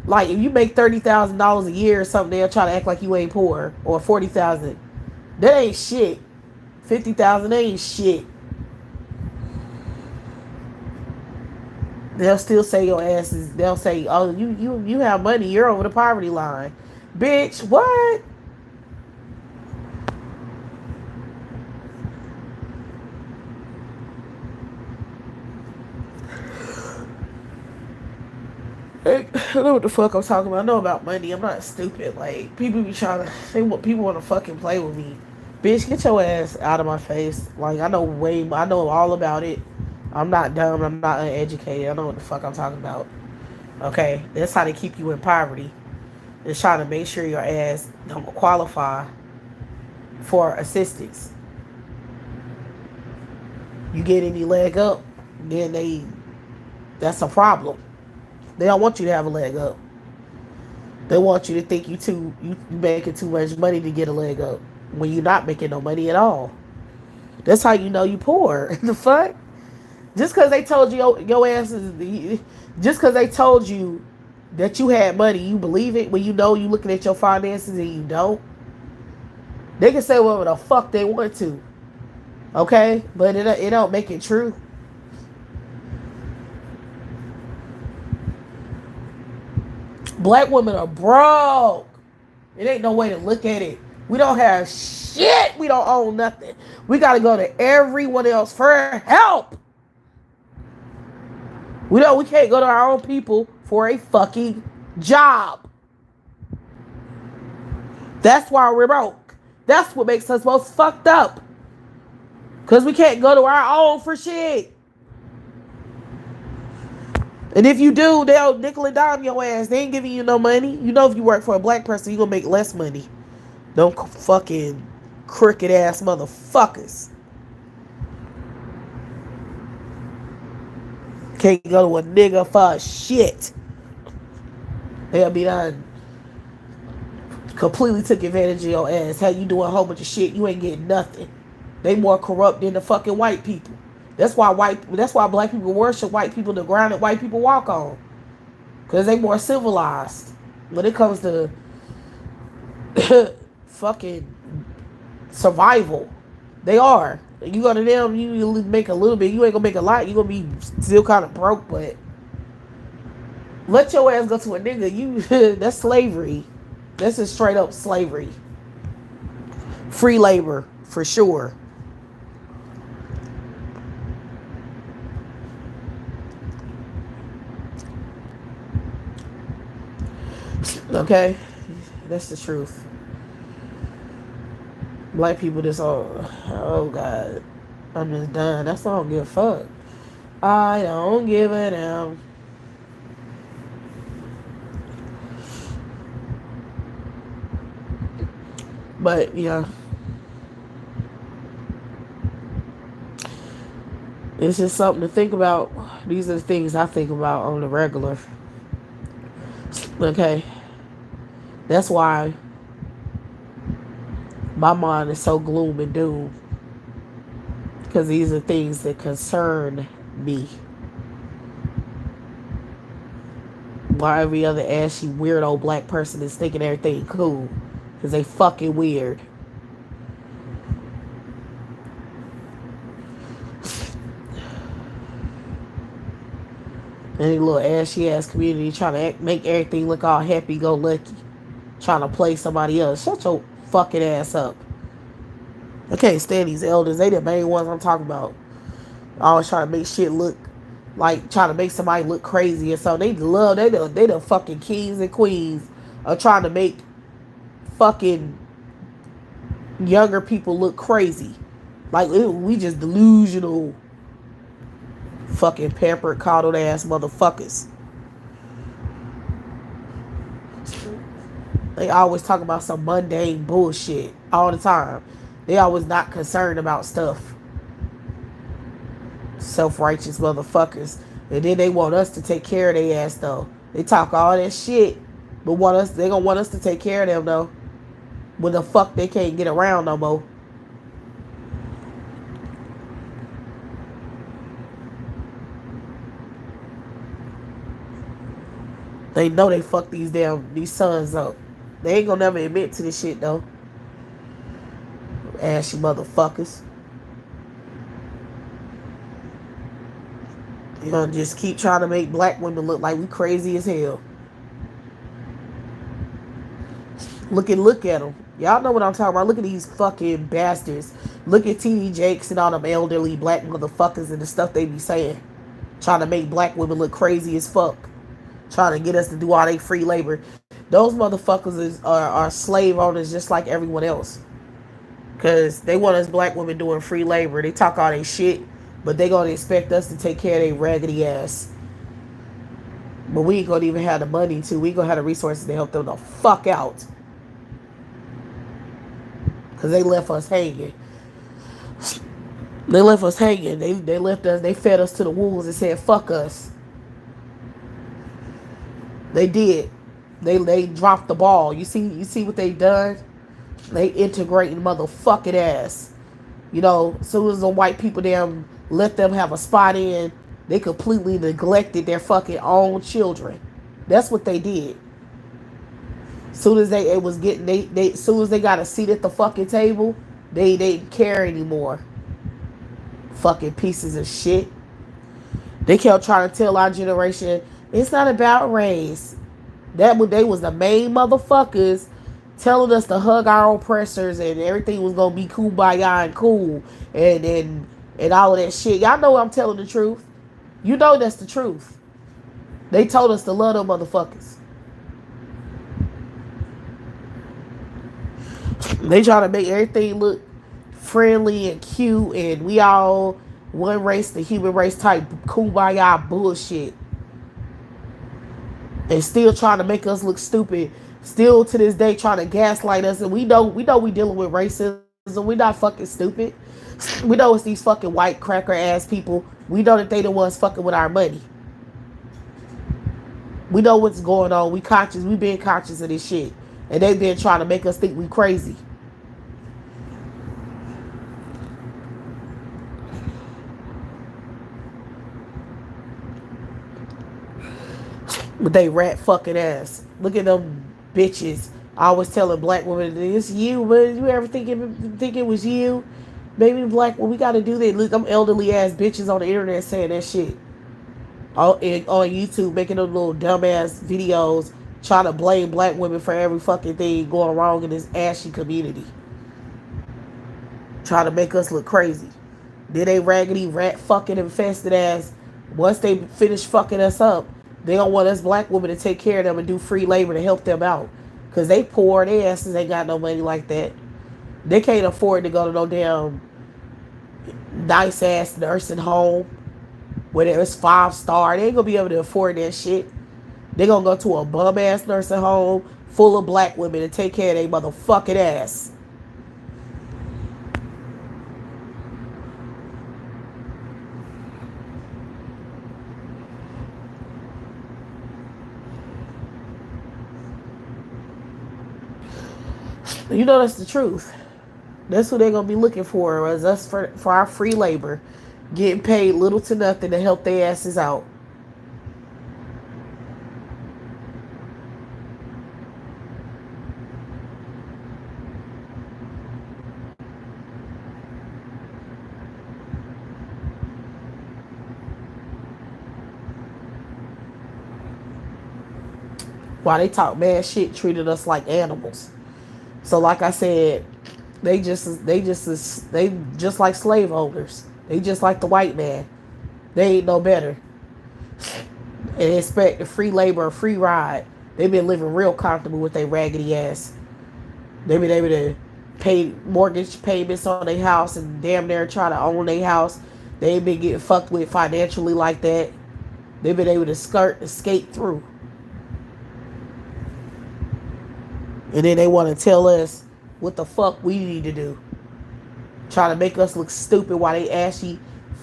like if you make $30,000 a year or something, they'll try to act like you ain't poor, or 40,000. That ain't shit. 50,000 ain't shit. They'll still say your ass is. They'll say, "Oh, you have money. You're over the poverty line, bitch." What? I know what the fuck I'm talking about. I know about money. I'm not stupid. Like people be trying to. People want to fucking play with me. Bitch, get your ass out of my face. Like I know I know all about it. I'm not dumb. I'm not uneducated. I know what the fuck I'm talking about. Okay, that's how they keep you in poverty. They're trying to make sure your ass don't qualify for assistance. You get any leg up, then that's a problem. They don't want you to have a leg up. They want you to think you making too much money to get a leg up when you're not making no money at all. That's how you know you poor. The fuck? Just because they told you your ass is, just because they told you that you had money, you believe it when you know you looking at your finances and you don't. They can say whatever the fuck they want to, okay? But it don't make it true. Black women are broke. It ain't no way to look at it. We don't have shit. We don't own nothing. We got to go to everyone else for help. We can't go to our own people for a fucking job. That's why we're broke. That's what makes us most fucked up. Because we can't go to our own for shit. And if you do, they'll nickel and dime your ass. They ain't giving you no money. You know if you work for a black person, you're going to make less money. Don't fucking crooked ass motherfuckers. Can't go to a nigga for shit. They'll be done Completely took advantage of your ass. How you doing a whole bunch of shit, you ain't getting nothing. They more corrupt than the fucking white people. That's why black people worship white people, the ground that white people walk on. Cause they more civilized. When it comes to fucking survival, they are. You go to them, you make a little bit. You ain't gonna make a lot. You gonna be still kind of broke, but let your ass go to a nigga. You that's slavery. That's just straight up slavery. Free labor for sure. Okay, that's the truth. Black people just oh god, I'm just done. That's all I don't give a fuck. I don't give a damn. But yeah, it's just something to think about. These are the things I think about on the regular. Okay, that's why my mind is so gloom and doom. Because these are things that concern me. Why every other ashy weirdo black person is thinking everything cool. Because they fucking weird. Any little ashy ass community trying to make everything look all happy go lucky. Trying to play somebody else. Shut your fucking ass up. I can't stand these elders. They the main ones I'm talking about. Always trying to make shit look like trying to make somebody look crazy or something. They the fucking kings and queens of trying to make fucking younger people look crazy. Like we just delusional fucking pampered coddled ass motherfuckers. They always talk about some mundane bullshit all the time. They always not concerned about stuff. Self-righteous motherfuckers. And then they want us to take care of their ass though. They talk all that shit, but they gonna want us to take care of them though. When the fuck they can't get around no more. They know they fuck these sons up. They ain't gonna never admit to this shit though. Ashy motherfuckers. You know, just keep trying to make black women look like we crazy as hell. Look at them. Y'all know what I'm talking about. Look at these fucking bastards. Look at T.D. Jakes and all them elderly black motherfuckers and the stuff they be saying. Trying to make black women look crazy as fuck. Trying to get us to do all they free labor. Those motherfuckers are slave owners just like everyone else. Because they want us black women doing free labor. They talk all they shit, but they gonna expect us to take care of their raggedy ass. But we ain't gonna even have the money to. We ain't gonna have the resources to help them the fuck out. Because they left us hanging. They left us hanging. They left us. They fed us to the wolves and said, fuck us. They did. They dropped the ball. You see what they done? They integrating motherfucking ass. You know, as soon as the white people damn let them have a spot in, they completely neglected their fucking own children. That's what they did. Soon as soon as they got a seat at the fucking table, they didn't care anymore. Fucking pieces of shit. They kept trying to tell our generation it's not about race. They was the main motherfuckers telling us to hug our oppressors and everything was gonna be kumbaya and cool and all of that shit. Y'all know I'm telling the truth. You know that's the truth. They told us to love them motherfuckers. They try to make everything look friendly and cute and we all one race, the human race type kumbaya bullshit. And still trying to make us look stupid. Still to this day trying to gaslight us. And we know we dealing with racism. We not fucking stupid. We know it's these fucking white cracker ass people. We know that they the ones fucking with our money. We know what's going on. We conscious. We been conscious of this shit. And they been trying to make us think we crazy. But they rat fucking ass. Look at them bitches. I always telling black women, it's you, but you ever think it was you? Maybe black, well, we got to do that. Look, them elderly ass bitches on the internet saying that shit. On YouTube, making them little dumbass videos, trying to blame black women for every fucking thing going wrong in this ashy community. Trying to make us look crazy. Then they raggedy rat fucking infested ass. Once they finish fucking us up, they don't want us black women to take care of them and do free labor to help them out. Because they poor, their asses ain't got no money like that. They can't afford to go to no damn nice ass nursing home where it's 5-star. They ain't gonna be able to afford that shit. They gonna go to a bum ass nursing home full of black women to take care of their motherfucking ass. You know that's the truth. That's who they're gonna be looking for, is us for our free labor, getting paid little to nothing to help their asses out. While they talk bad shit, treated us like animals. So like I said, they just like slaveholders. They just like the white man. They ain't no better. And expect a free labor, a free ride. They've been living real comfortable with their raggedy ass. They've been able to pay mortgage payments on their house and damn near try to own their house. They ain't been getting fucked with financially like that. They've been able to escape through. And then they want to tell us what the fuck we need to do. Trying to make us look stupid while they ashy,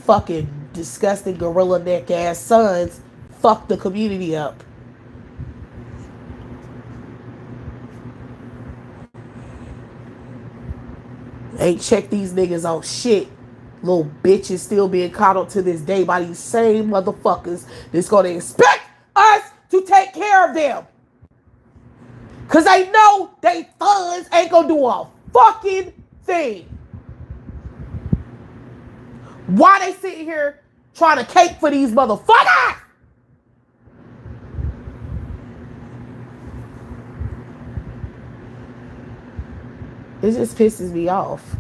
fucking disgusting gorilla neck ass sons fuck the community up. Ain't check these niggas on shit. Little bitches still being coddled to this day by these same motherfuckers that's gonna expect us to take care of them. Because they know they funds ain't going to do a fucking thing. Why they sitting here trying to cape for these motherfuckers? It just pisses me off.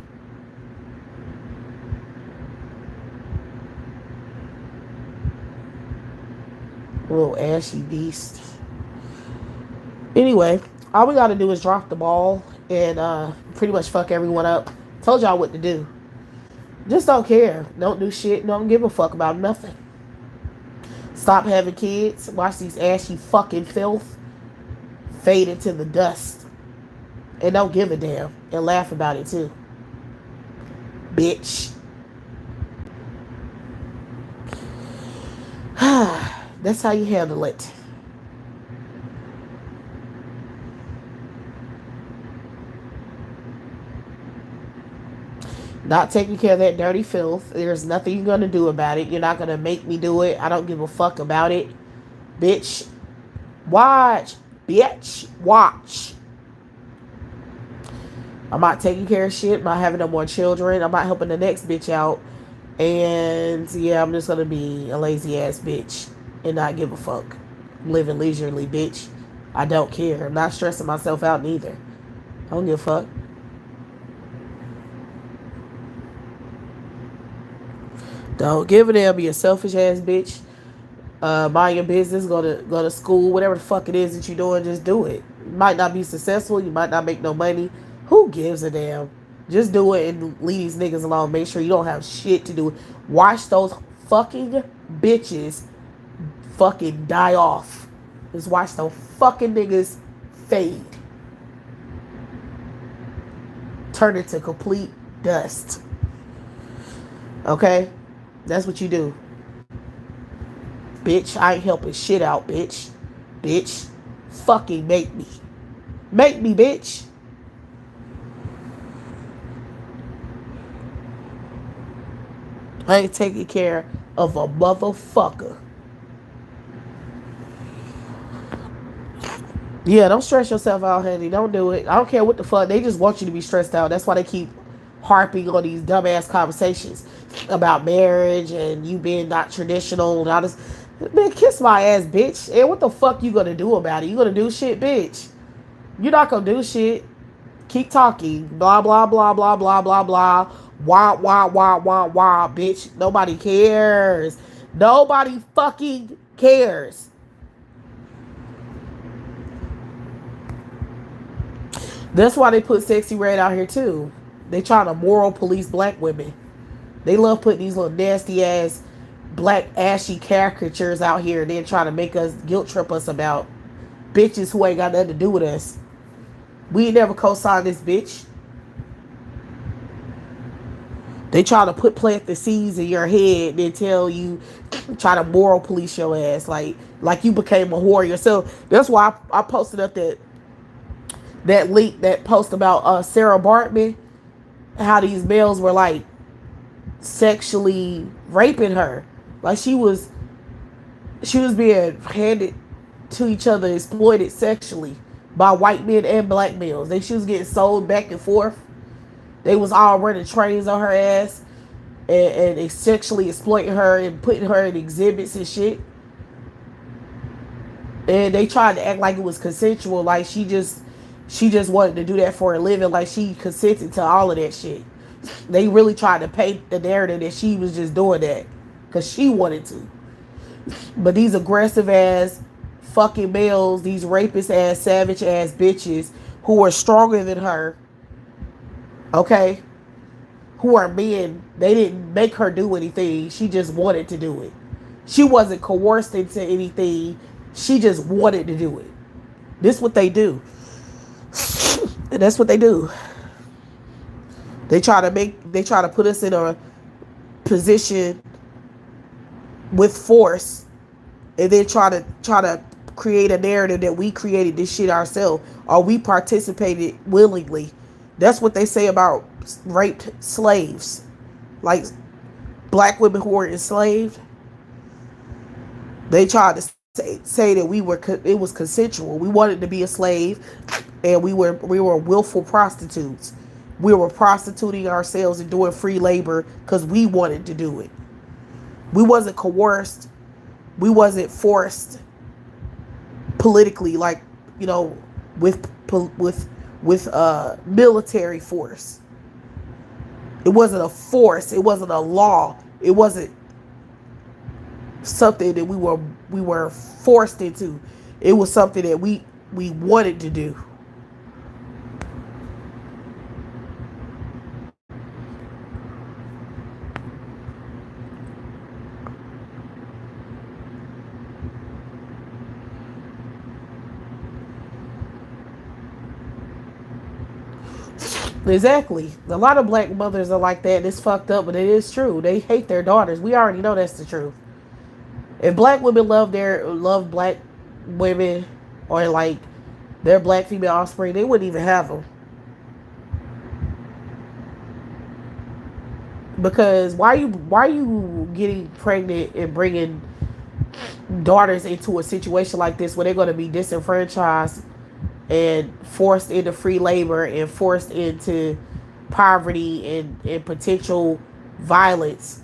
Little ashy beast. Anyway, all we gotta do is drop the ball and pretty much fuck everyone up. Told y'all what to do. Just don't care. Don't do shit. Don't give a fuck about nothing. Stop having kids. Watch these ashy fucking filth fade into the dust. And don't give a damn. And laugh about it too. Bitch. That's how you handle it. Not taking care of that dirty filth. There's nothing you're going to do about it. You're not going to make me do it. I don't give a fuck about it. Bitch. Watch. Bitch. Watch. I'm not taking care of shit. I'm not having no more children. I'm not helping the next bitch out. And yeah, I'm just going to be a lazy ass bitch and not give a fuck. I'm living leisurely, bitch. I don't care. I'm not stressing myself out neither. I don't give a fuck. Don't give a damn. Be a selfish ass bitch. Mind your business. Go to school. Whatever the fuck it is that you're doing, just do it. You might not be successful. You might not make no money. Who gives a damn? Just do it and leave these niggas alone. Make sure you don't have shit to do. Watch those fucking bitches fucking die off. Just watch those fucking niggas fade. Turn into complete dust. Okay? That's what you do. Bitch, I ain't helping shit out, bitch. Bitch, fucking make me. Make me, bitch. I ain't taking care of a motherfucker. Yeah, don't stress yourself out, honey. Don't do it. I don't care what the fuck. They just want you to be stressed out. That's why they keep harping on these dumbass conversations about marriage and you being not traditional and all this. Man, kiss my ass, bitch. And what the fuck you gonna do about it? You gonna do shit, bitch? You're not gonna do shit. Keep talking. Blah blah blah blah blah blah blah. Wah wah wah wah wah, bitch. Nobody cares. Nobody fucking cares. That's why they put Sexy Red out here too. They trying to moral police black women. They love putting these little nasty ass black ashy caricatures out here and then trying to make us guilt trip us about bitches who ain't got nothing to do with us. We ain't never co-signed this bitch. They try to plant the seeds in your head and then tell you, try to moral police your ass like you became a whore yourself. That's why I posted up that link, that post about Sarah Bartman, how these males were like sexually raping her, like she was being handed to each other, exploited sexually by white men and black males. She was getting sold back and forth. They was all running trains on her ass and sexually exploiting her and putting her in exhibits and shit. And they tried to act like it was consensual, like she just wanted to do that for a living, like she consented to all of that shit. They really tried to paint the narrative that she was just doing that because she wanted to. But these aggressive ass fucking males, these rapist ass, savage ass bitches who are stronger than her, okay, who are men, they didn't make her do anything. She just wanted to do it. She wasn't coerced into anything. She just wanted to do it. This is what they do. And that's what they do. They try to put us in a position with force and then try to create a narrative that we created this shit ourselves or we participated willingly. That's what they say about raped slaves, like black women who were enslaved. They tried to say that it was consensual. We wanted to be a slave, and we were willful prostitutes. We were prostituting ourselves and doing free labor because we wanted to do it. We wasn't coerced. We wasn't forced politically, like, you know, with military force. It wasn't a force. It wasn't a law. It wasn't something that we were forced into. It was something that we wanted to do. Exactly. A lot of black mothers are like that. It's fucked up, but it is true. They hate their daughters. We already know that's the truth. If black women love black women or like their black female offspring, they wouldn't even have them. Because why are you getting pregnant and bringing daughters into a situation like this where they're going to be disenfranchised and forced into free labor and forced into poverty and potential violence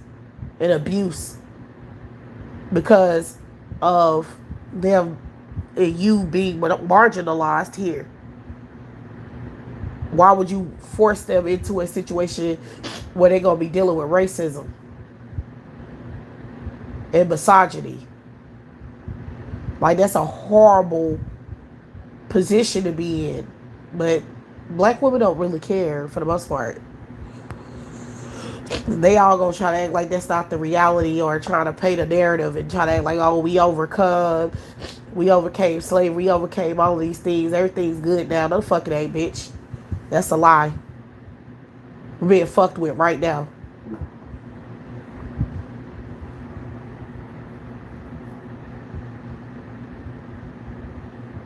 and abuse because of them and you being marginalized here? Why would you force them into a situation where they're going to be dealing with racism and misogyny? Like, that's a horrible position to be in. But black women don't really care for the most part. They all gonna try to act like that's not the reality or trying to paint a narrative and try to act like, oh, we overcame slavery, we overcame all of these things, everything's good now. No, the fuck it ain't, bitch. That's a lie. We're being fucked with right now.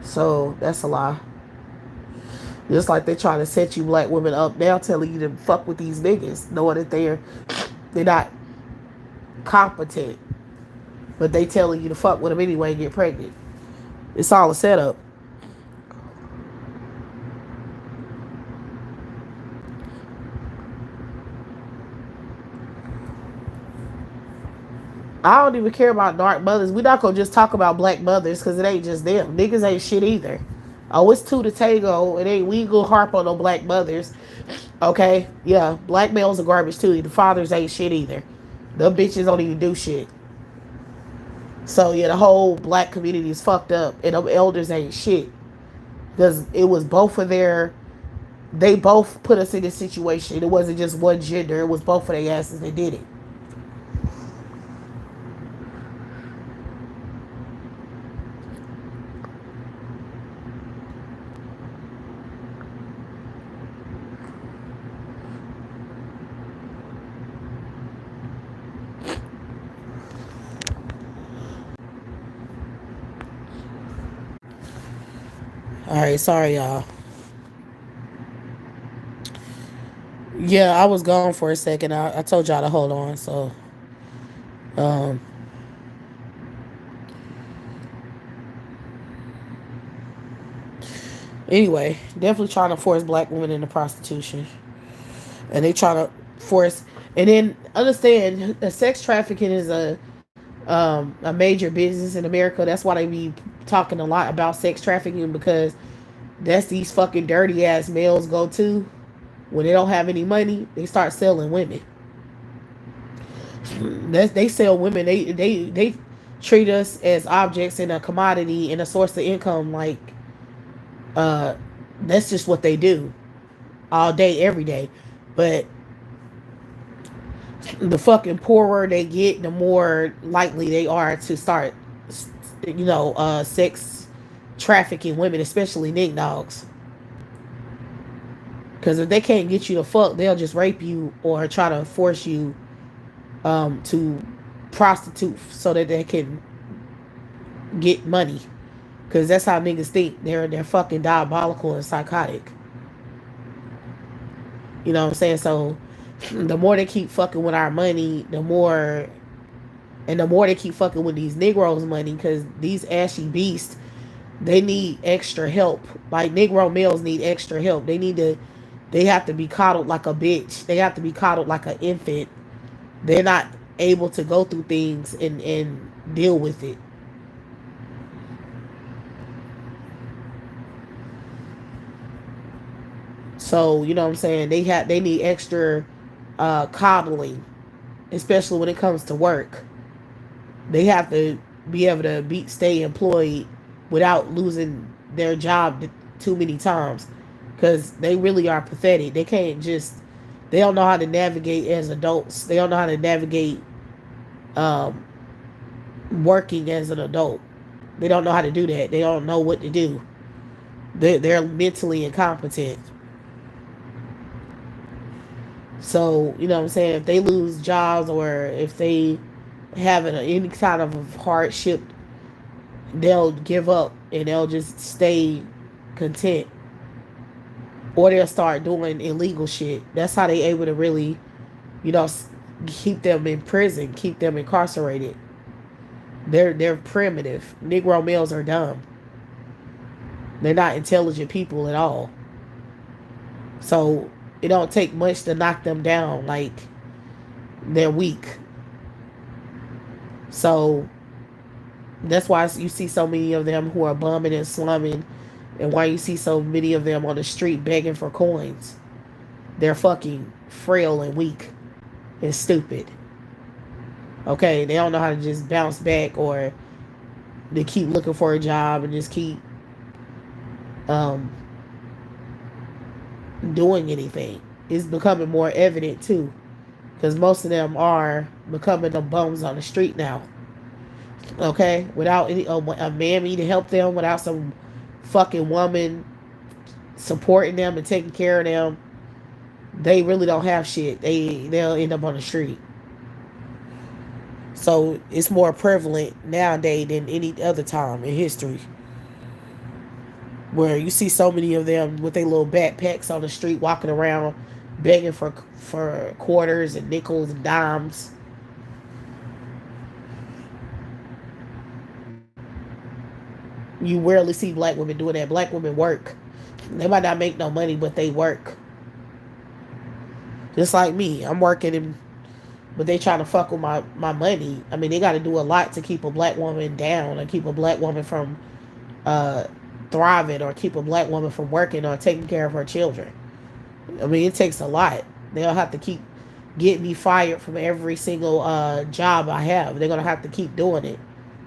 So that's a lie. Just like they try to set you black women up now, telling you to fuck with these niggas, knowing that they're not competent, but they telling you to fuck with them anyway and get pregnant. It's all a setup. I don't even care about dark mothers. We not gonna just talk about black mothers because it ain't just them. Niggas ain't shit either. Oh, it's two to tango. It ain't. We ain't gonna harp on no black mothers. Okay, yeah, black males are garbage too. The fathers ain't shit either. The bitches don't even do shit. So yeah, the whole black community is fucked up, and them elders ain't shit because it was both of their. They both put us in this situation. It wasn't just one gender. It was both of their asses that did it. All right, sorry y'all. Yeah, I was gone for a second. I told y'all to hold on. So, um, anyway, definitely trying to force black women into prostitution, and they try to force. And then understand, sex trafficking is a major business in America. That's why they be talking a lot about sex trafficking because that's these fucking dirty ass males go to when they don't have any money. They start selling women. They sell women. They treat us as objects and a commodity and a source of income. Like uh, that's just what they do all day, every day. But the fucking poorer they get, the more likely they are to start, sex trafficking women, especially nig dogs. Because if they can't get you to fuck, they'll just rape you or try to force you to prostitute so that they can get money. Because that's how niggas think. They're fucking diabolical and psychotic. You know what I'm saying? So the more they keep fucking with our money, the more they keep fucking with these Negroes' money, because these ashy beasts, they need extra help. Like Negro males need extra help. They have to be coddled like a bitch. They have to be coddled like an infant. They're not able to go through things and deal with it. So, you know what I'm saying? They need extra coddling, especially when it comes to work. They have to be able to stay employed without losing their job too many times, because they really are pathetic. They don't know how to navigate as adults. They don't know how to navigate um, working as an adult. They don't know how to do that. They don't know what to do. They're mentally incompetent. So, you know what I'm saying? If they lose jobs or if they have any kind of hardship, they'll give up and they'll just stay content. Or they'll start doing illegal shit. That's how they able to really, you know, keep them in prison, keep them incarcerated. They're primitive. Negro males are dumb. They're not intelligent people at all. So it don't take much to knock them down. Like, they're weak. So that's why you see so many of them who are bumming and slumming, and why you see so many of them on the street begging for coins. They're fucking frail and weak and stupid. Okay, they don't know how to just bounce back, or they keep looking for a job and just keep um, doing anything. It's becoming more evident too, because most of them are becoming the bums on the street now. Okay, without a mammy to help them, without some fucking woman supporting them and taking care of them, they really don't have shit. They'll end up on the street. So it's more prevalent nowadays than any other time in history. where you see so many of them with their little backpacks on the street walking around begging for quarters and nickels and dimes. You rarely see black women doing that. Black women work. They might not make no money, but they work. Just like me, I'm working, but they trying to fuck with my money. I mean, they got to do a lot to keep a black woman down and keep a black woman from uh, thriving, or keep a black woman from working or taking care of her children. I mean, it takes a lot. They'll have to keep getting me fired from every single job I have. They're gonna have to keep doing it,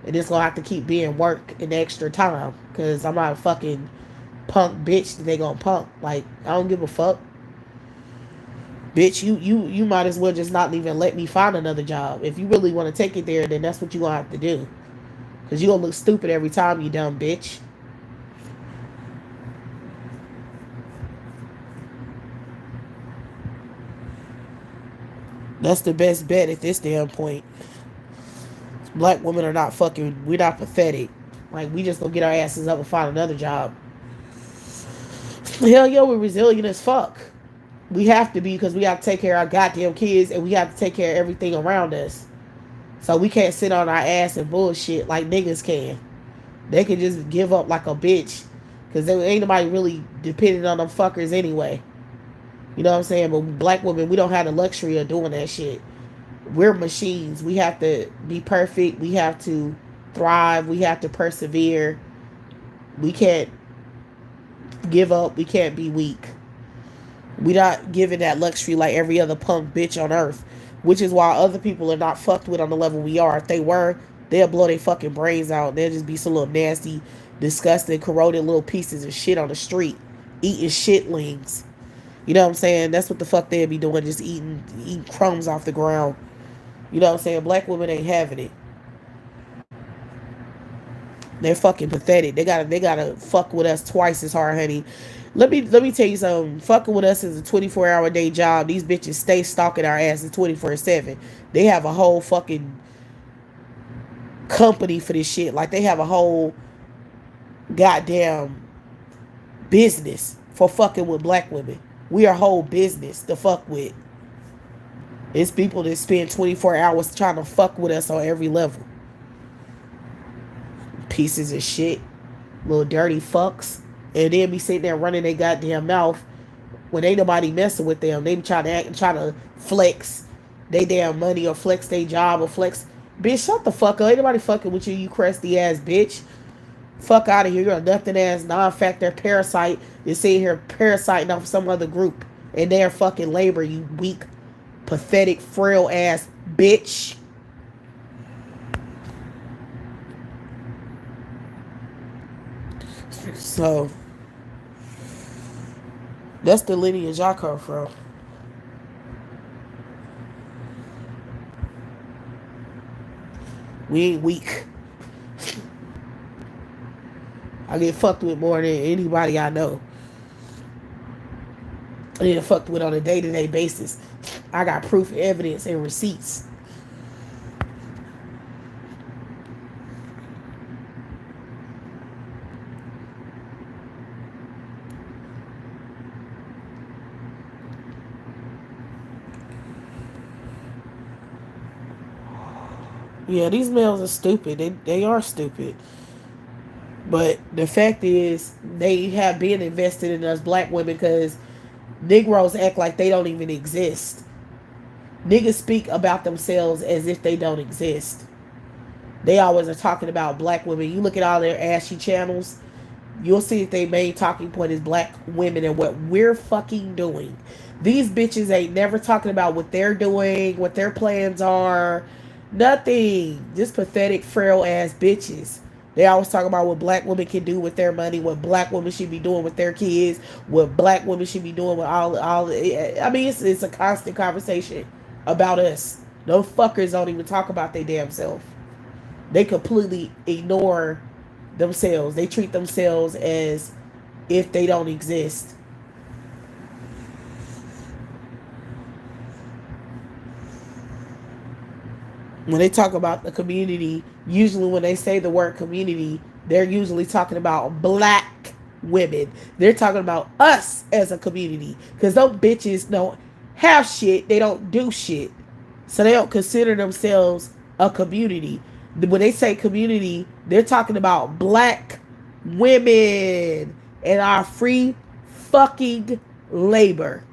and it's gonna have to keep being work and extra time, because I'm not a fucking punk bitch that they gonna punk. Like, I don't give a fuck. Bitch, you might as well just not even let me find another job. If you really want to take it there, then that's what you gonna have to do. Cause you gonna look stupid every time, you dumb bitch. That's the best bet at this damn point. Black women are not fucking. We're not pathetic. Like, we just gonna get our asses up and find another job. Hell yeah, we're resilient as fuck. We have to be, because we have to take care of our goddamn kids, and we have to take care of everything around us. So we can't sit on our ass and bullshit like niggas can. They can just give up like a bitch, because there ain't nobody really depending on them fuckers anyway. You know what I'm saying? But black women, we don't have the luxury of doing that shit. We're machines. We have to be perfect. We have to thrive. We have to persevere. We can't give up. We can't be weak. We not given that luxury like every other punk bitch on earth, which is why other people are not fucked with on the level we are. If they were, they'll blow their fucking brains out. They'll just be some little nasty, disgusting, corroded little pieces of shit on the street, eating shitlings. You know what I'm saying? That's what the fuck they'd be doing, just eating crumbs off the ground. You know what I'm saying? Black women ain't having it. They're fucking pathetic. They gotta fuck with us twice as hard, honey. Let me tell you something. Fucking with us is a 24-hour day job. These bitches stay stalking our asses 24/7. They have a whole fucking company for this shit. Like, they have a whole goddamn business for fucking with black women. We are whole business to fuck with. It's people that spend 24 hours trying to fuck with us on every level. Pieces of shit. Little dirty fucks. And then be sitting there running their goddamn mouth when ain't nobody messing with them. They be trying to act and try to flex they damn money, or flex their job, or flex. Bitch, shut the fuck up. Ain't nobody fucking with you, you crusty ass bitch. Fuck out of here. You're a nothing ass non-factor parasite. You're sitting here parasiting off some other group. And they're fucking labor, you weak, pathetic, frail ass bitch. So that's the lineage I come from. We ain't weak. I get fucked with more than anybody I know. I get fucked with on a day-to-day basis. I got proof, evidence, and receipts. Yeah, these males are stupid. They are stupid. But the fact is, they have been invested in us black women, because Negroes act like they don't even exist. Niggas speak about themselves as if they don't exist. They always are talking about black women. You look at all their ashy channels, you'll see that their main talking point is black women and what we're fucking doing. These bitches ain't never talking about what they're doing, what their plans are. Nothing. Just pathetic, frail ass bitches. They always talk about what black women can do with their money, what black women should be doing with their kids, what black women should be doing with all. I mean, it's a constant conversation about us. Those fuckers don't even talk about their damn self. They completely ignore themselves. They treat themselves as if they don't exist. When they talk about the community, usually when they say the word community, they're usually talking about black women. They're talking about us as a community. Because those bitches don't have shit. They don't do shit. So they don't consider themselves a community. When they say community, they're talking about black women and our free fucking labor.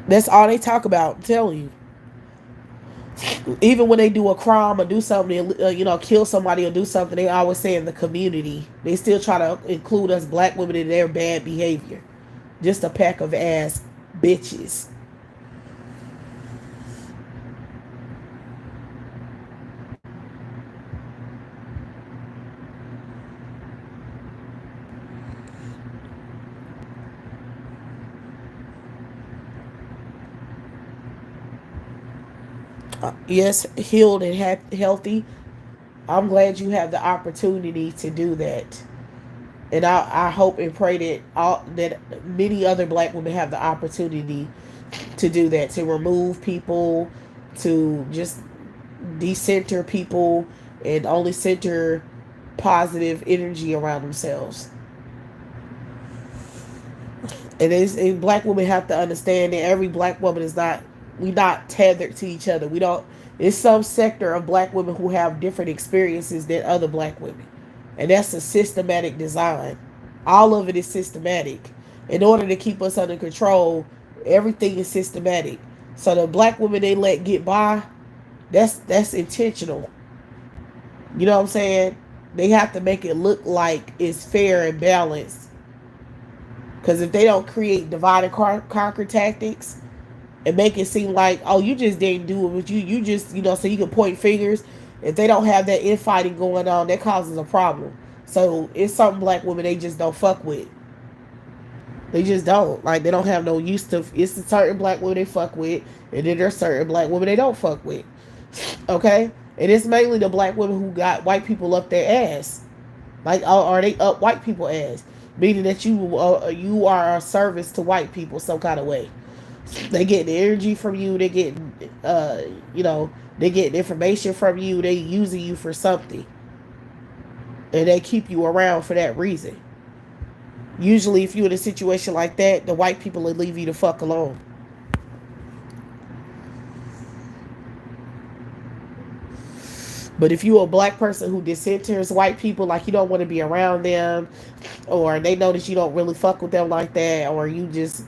That's all they talk about. I'm telling you. Even when they do a crime or do something, kill somebody or do something, they always say in the community. They still try to include us black women in their bad behavior. Just a pack of ass bitches. Yes, healed and healthy. I'm glad you have the opportunity to do that. And I hope and pray that many other black women have the opportunity to do that, to remove people, to just decenter people, and only center positive energy around themselves. And black women have to understand that every black woman is not, we not tethered to each other. We don't. It's some sector of black women who have different experiences than other black women, and that's a systematic design. All of it is systematic. In order to keep us under control, everything is systematic. So the black women they let get by, that's intentional. You know what I'm saying? They have to make it look like it's fair and balanced. Because if they don't create divide and conquer tactics and make it seem like, oh, you just didn't do it, but you just, so you can point fingers. If they don't have that infighting going on, that causes a problem. So it's something black women they just don't fuck with. They just don't. Like, they don't have no use to. It's a certain black women they fuck with, and then there's certain black women they don't fuck with. Okay? And it's mainly the black women who got white people up their ass. Like, are they up white people ass? Meaning that you are a service to white people some kind of way. They get the energy from you. They get, they get information from you. They using you for something, and they keep you around for that reason. Usually, if you're in a situation like that, the white people will leave you the fuck alone. But if you're a black person who dissenters white people, like you don't want to be around them, or they know that you don't really fuck with them like that, or you just,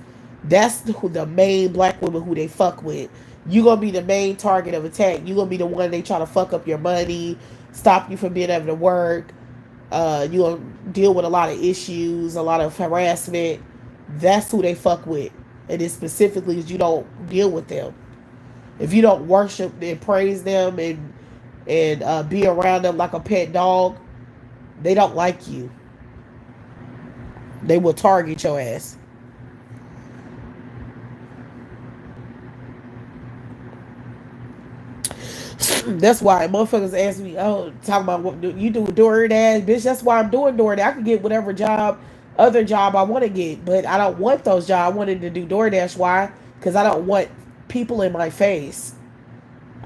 that's the main black women who they fuck with. You gonna be the main target of attack. You gonna be the one they try to fuck up your money, stop you from being able to work. You gonna deal with a lot of issues, a lot of harassment. That's who they fuck with, and it's specifically because you don't deal with them. If you don't worship and praise them and be around them like a pet dog, they don't like you. They will target your ass. That's why motherfuckers ask me, oh, talking about what you do DoorDash, bitch. That's why I'm doing DoorDash. I can get whatever other job I want to get, but I don't want those jobs. I wanted to do DoorDash. Why? Because I don't want people in my face.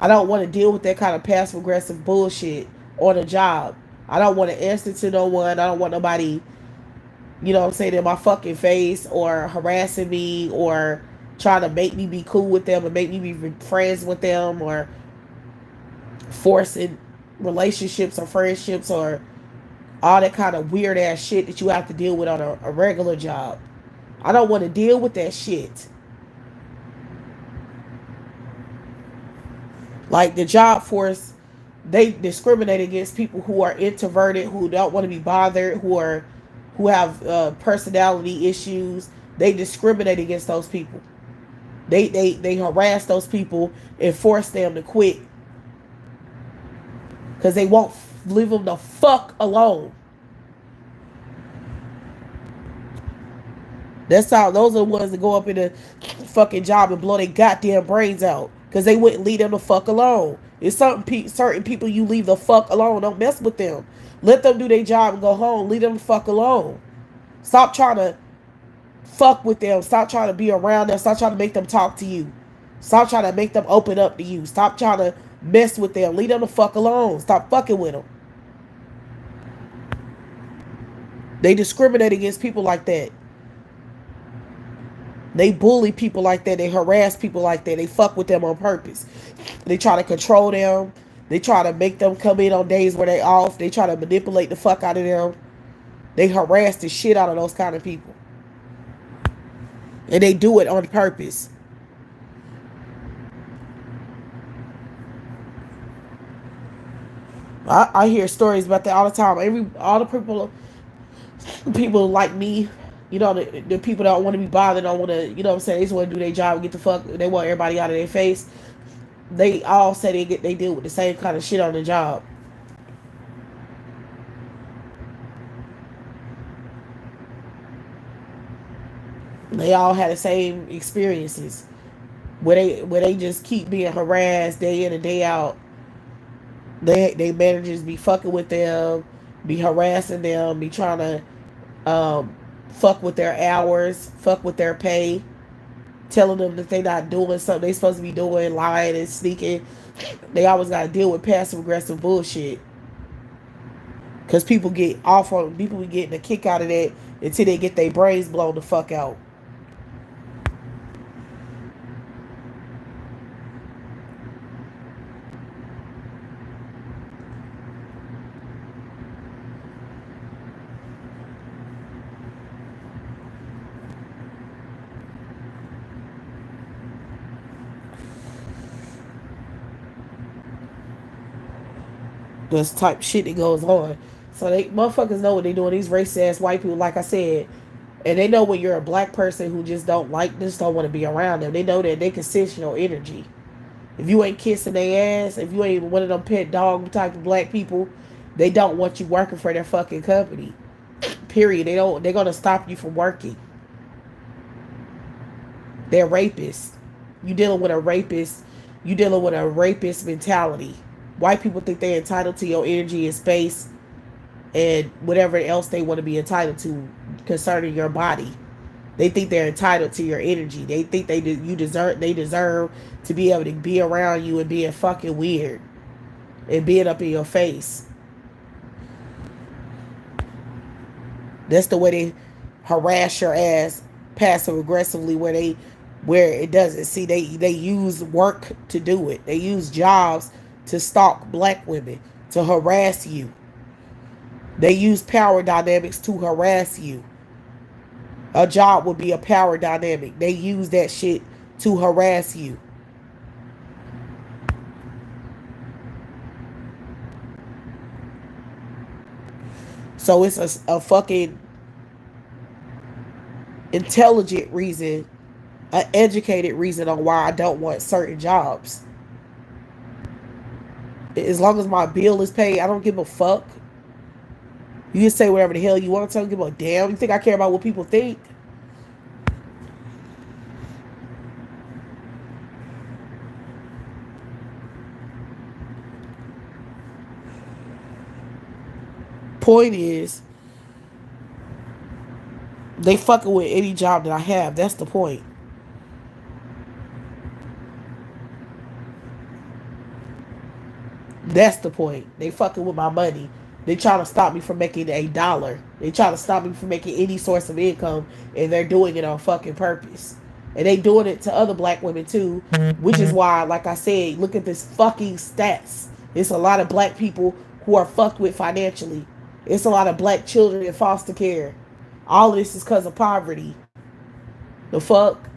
I don't want to deal with that kind of passive aggressive bullshit on a job. I don't want to answer to no one. I don't want nobody, I'm saying, in my fucking face or harassing me or trying to make me be cool with them or make me be friends with them or forcing relationships or friendships or all that kind of weird ass shit that you have to deal with on a regular job. I don't want to deal with that shit. Like the job force, they discriminate against people who are introverted, who don't want to be bothered, who have personality issues. They discriminate against those people. They harass those people and force them to quit because they won't leave them the fuck alone. That's how those are the ones that go up in the fucking job and blow their goddamn brains out because they wouldn't leave them the fuck alone. It's certain people you leave the fuck alone. Don't mess with them. Let them do their job and go home. Leave them the fuck alone. Stop trying to fuck with them. Stop trying to be around them. Stop trying to make them talk to you. Stop trying to make them open up to you. Stop trying to Mess with them. Leave them the fuck alone. Stop fucking with them. They discriminate against people like that. They bully people like that. They harass people like that. They fuck with them on purpose. They try to control them. They try to make them come in on days where they off. They try to manipulate the fuck out of them. They harass the shit out of those kind of people. And they do it on purpose. I hear stories about that all the time. All the people like me, the people that don't want to be bothered, don't want to, you know what I'm saying, they just want to do their job and get the fuck, they want everybody out of their face. They all say they deal with the same kind of shit on the job. They all had the same experiences where they just keep being harassed day in and day out. They managers be fucking with them, be harassing them, be trying to fuck with their hours, fuck with their pay, telling them that they not doing something they supposed to be doing, lying and sneaking. They always got to deal with passive aggressive bullshit. Because people get off on, people be getting a kick out of that until they get their brains blown the fuck out. This type of shit that goes on. So they motherfuckers know what they doing. These racist ass white people, like I said, and they know when you're a black person who just don't want to be around them. They know that they can sense your energy. If you ain't kissing their ass, if you ain't one of them pet dog type of black people, they don't want you working for their fucking company. Period. They're gonna stop you from working. They're rapists. You dealing with a rapist. You dealing with a rapist mentality. White people think they're entitled to your energy and space and whatever else they want to be entitled to concerning your body. They think they're entitled to your energy. They think they deserve to be able to be around you and being fucking weird and being up in your face. That's the way they harass your ass passive aggressively, where it doesn't. See, they use work to do it. They use jobs to stalk black women, to harass you. They use power dynamics to harass you. A job would be a power dynamic. They use that shit to harass you. So it's a fucking intelligent reason, an educated reason on why I don't want certain jobs. As long as my bill is paid, I don't give a fuck. You can say whatever the hell you want. I don't give a damn. You think I care about what people think? Point is, they fucking with any job that I have. That's the point. That's the point. They fucking with my money. They trying to stop me from making $1. They trying to stop me from making any source of income, and they're doing it on fucking purpose. And they doing it to other black women too, which is why, like I said, look at this fucking stats. It's a lot of black people who are fucked with financially. It's a lot of black children in foster care. All of this is because of poverty. The fuck?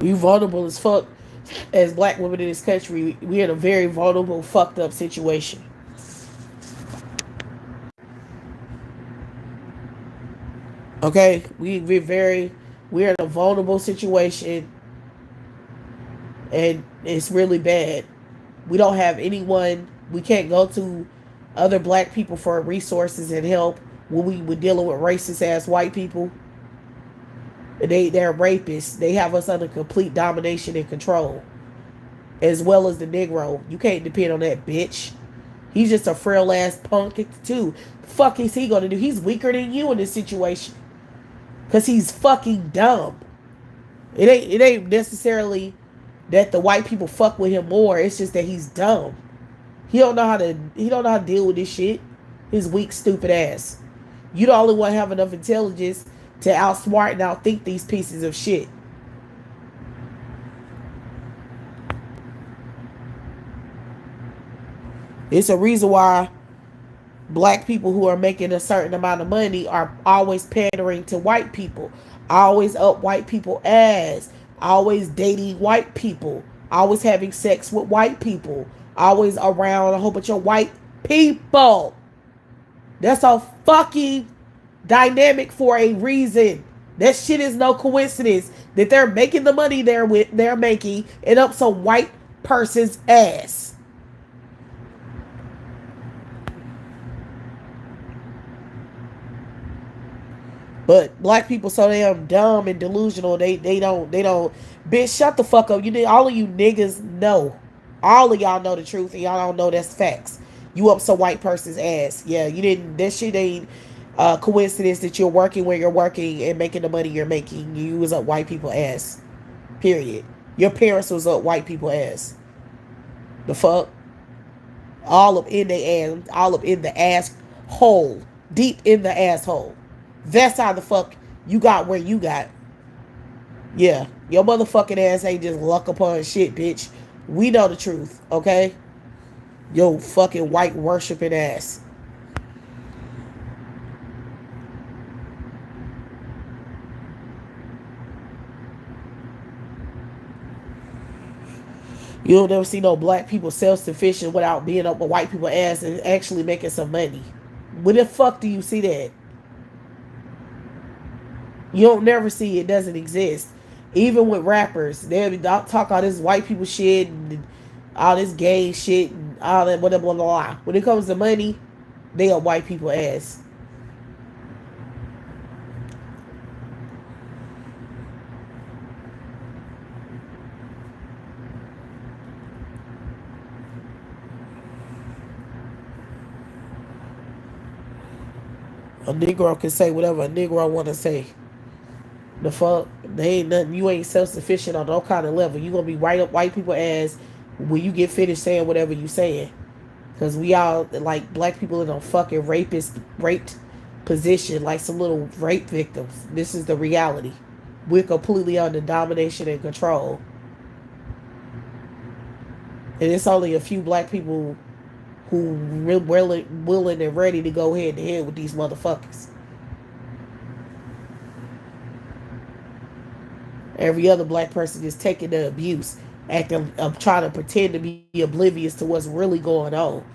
We vulnerable as fuck as black women in this country. We're in a very vulnerable, fucked up situation. Okay, we're in a vulnerable situation, and it's really bad. We don't have anyone. We can't go to other black people for resources and help when we were dealing with racist ass white people. They're rapists. They have us under complete domination and control. as well as the Negro. You can't depend on that bitch. He's just a frail ass punk too. The fuck is he gonna do? He's weaker than you in this situation. Cause he's fucking dumb. It ain't necessarily that the white people fuck with him more. It's just that he's dumb. He don't know how to deal with this shit. His weak, stupid ass. You the only one have enough intelligence to outsmart and outthink these pieces of shit. It's a reason why black people who are making a certain amount of money are always pandering to white people, always up white people ass, always dating white people, always having sex with white people, always around a whole bunch of white people. That's a fucking dynamic for a reason. That shit is no coincidence that they're making the money they're making and up some white person's ass. But black people so damn dumb and delusional. They don't. Bitch, shut the fuck up. All of you niggas know. All of y'all know the truth, and y'all don't know that's facts. You up some white person's ass. Yeah, you didn't. That shit ain't coincidence that you're working where you're working and making the money you're making. You was up white people ass. Period. Your parents was up white people ass. The fuck. All up in the ass. All up in the ass hole. Deep in the asshole. That's how the fuck you got where you got. Yeah, your motherfucking ass ain't just luck upon shit, bitch. We know the truth, okay? Yo, fucking white worshiping ass. You don't never see no black people self-sufficient without being up with white people ass and actually making some money. Where the fuck do you see that? You don't never see it. Doesn't exist. Even with rappers, they talk all this white people shit and all this gay shit and all that blah blah blah. When it comes to money, they are white people ass. A Negro can say whatever a Negro want to say. The fuck? They ain't nothing. You ain't self-sufficient on no kind of level. You gonna be right up white people ass when you get finished saying whatever you saying. Cause we all like black people in a fucking raped position, like some little rape victims. This is the reality. We're completely under domination and control. And it's only a few black people who really willing and ready to go head to head with these motherfuckers. Every other black person is taking the abuse, acting, trying to pretend to be oblivious to what's really going on.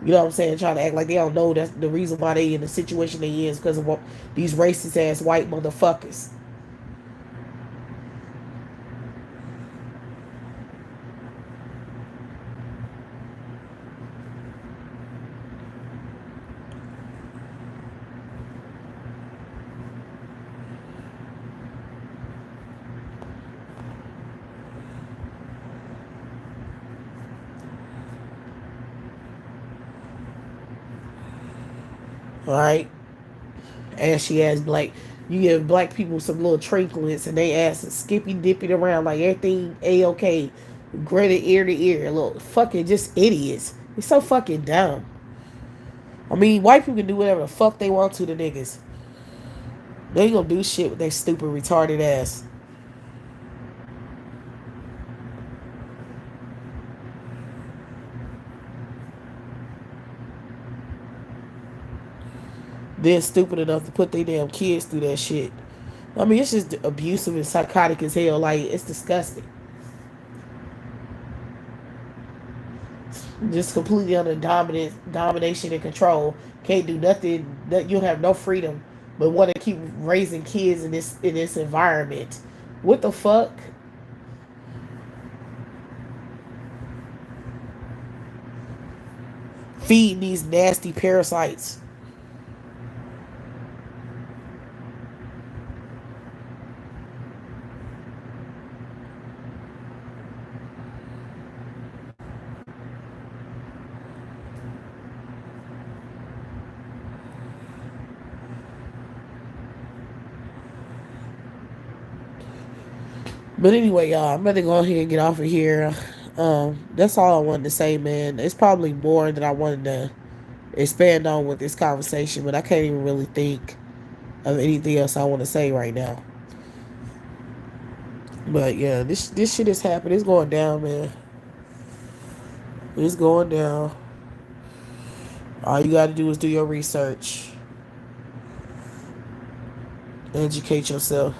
You know what I'm saying? Trying to act like they don't know that's the reason why they in the situation they is because of these racist ass white motherfuckers. All right, ashy ass black. You give black people some little trinklets and they ass is skippy dipping around like everything a-okay, grinning ear to ear. Little fucking just idiots. It's so fucking dumb. I mean, white people can do whatever the fuck they want to niggas. They ain't gonna do shit with their stupid retarded ass. They're stupid enough to put their damn kids through that shit. I mean, it's just abusive and psychotic as hell. Like, it's disgusting. Just completely under domination and control. Can't do nothing. That you have no freedom, but want to keep raising kids in this environment. What the fuck? Feeding these nasty parasites. But anyway, y'all, I'm going to go ahead and get off of here. That's all I wanted to say, man. It's probably more that I wanted to expand on with this conversation, but I can't even really think of anything else I want to say right now. But yeah, this shit is happening. It's going down, man. It's going down. All you got to do is do your research, educate yourself.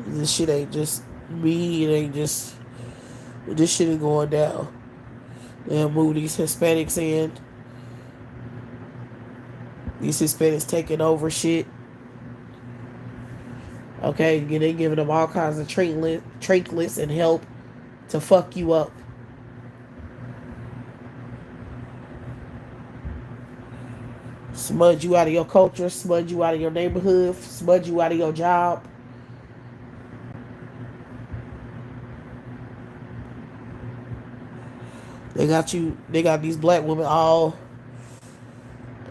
This shit ain't just me. It ain't just. This shit is going down. They'll move these Hispanics in. These Hispanics taking over shit. Okay, they giving them all kinds of trinkets and help to fuck you up. Smudge you out of your culture, smudge you out of your neighborhood, smudge you out of your job. They got these black women all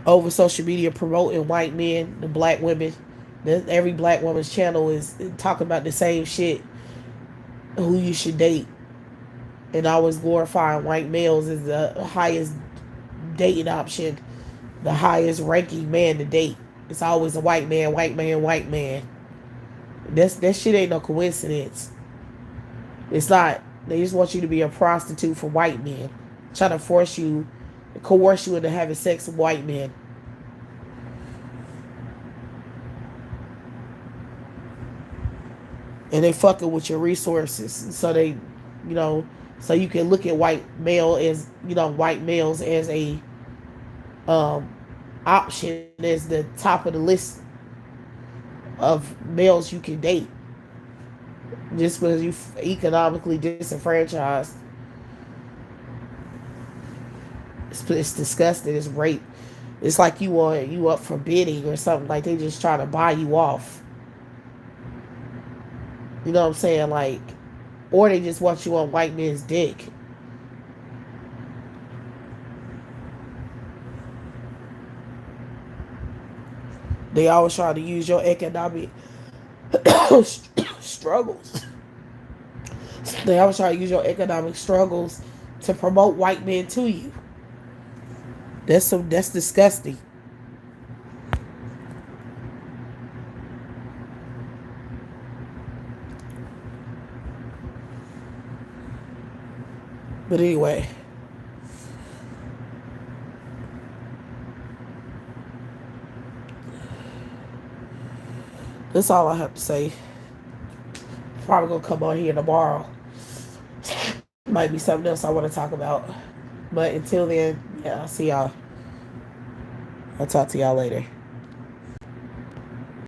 over social media promoting white men, the black women. Every black woman's channel is talking about the same shit. Who you should date. And always glorifying white males as the highest dating option, the highest ranking man to date. It's always a white man, white man, white man. That shit ain't no coincidence. It's not. They just want you to be a prostitute for white men. Trying to coerce you into having sex with white men. And they fucking with your resources. So so you can look at white males as a option as the top of the list of males you can date. Just because you economically disenfranchised. It's disgusting. It's rape. It's like you up for bidding or something. Like they just trying to buy you off. You know what I'm saying? Like, or they just want you on white men's dick. They always try to use your economic struggles. They always try to use your economic struggles to promote white men to you. That's disgusting. But anyway, that's all I have to say. Probably gonna come on here tomorrow. Might be something else I want to talk about. But until then, yeah, I'll see y'all. I'll talk to y'all later.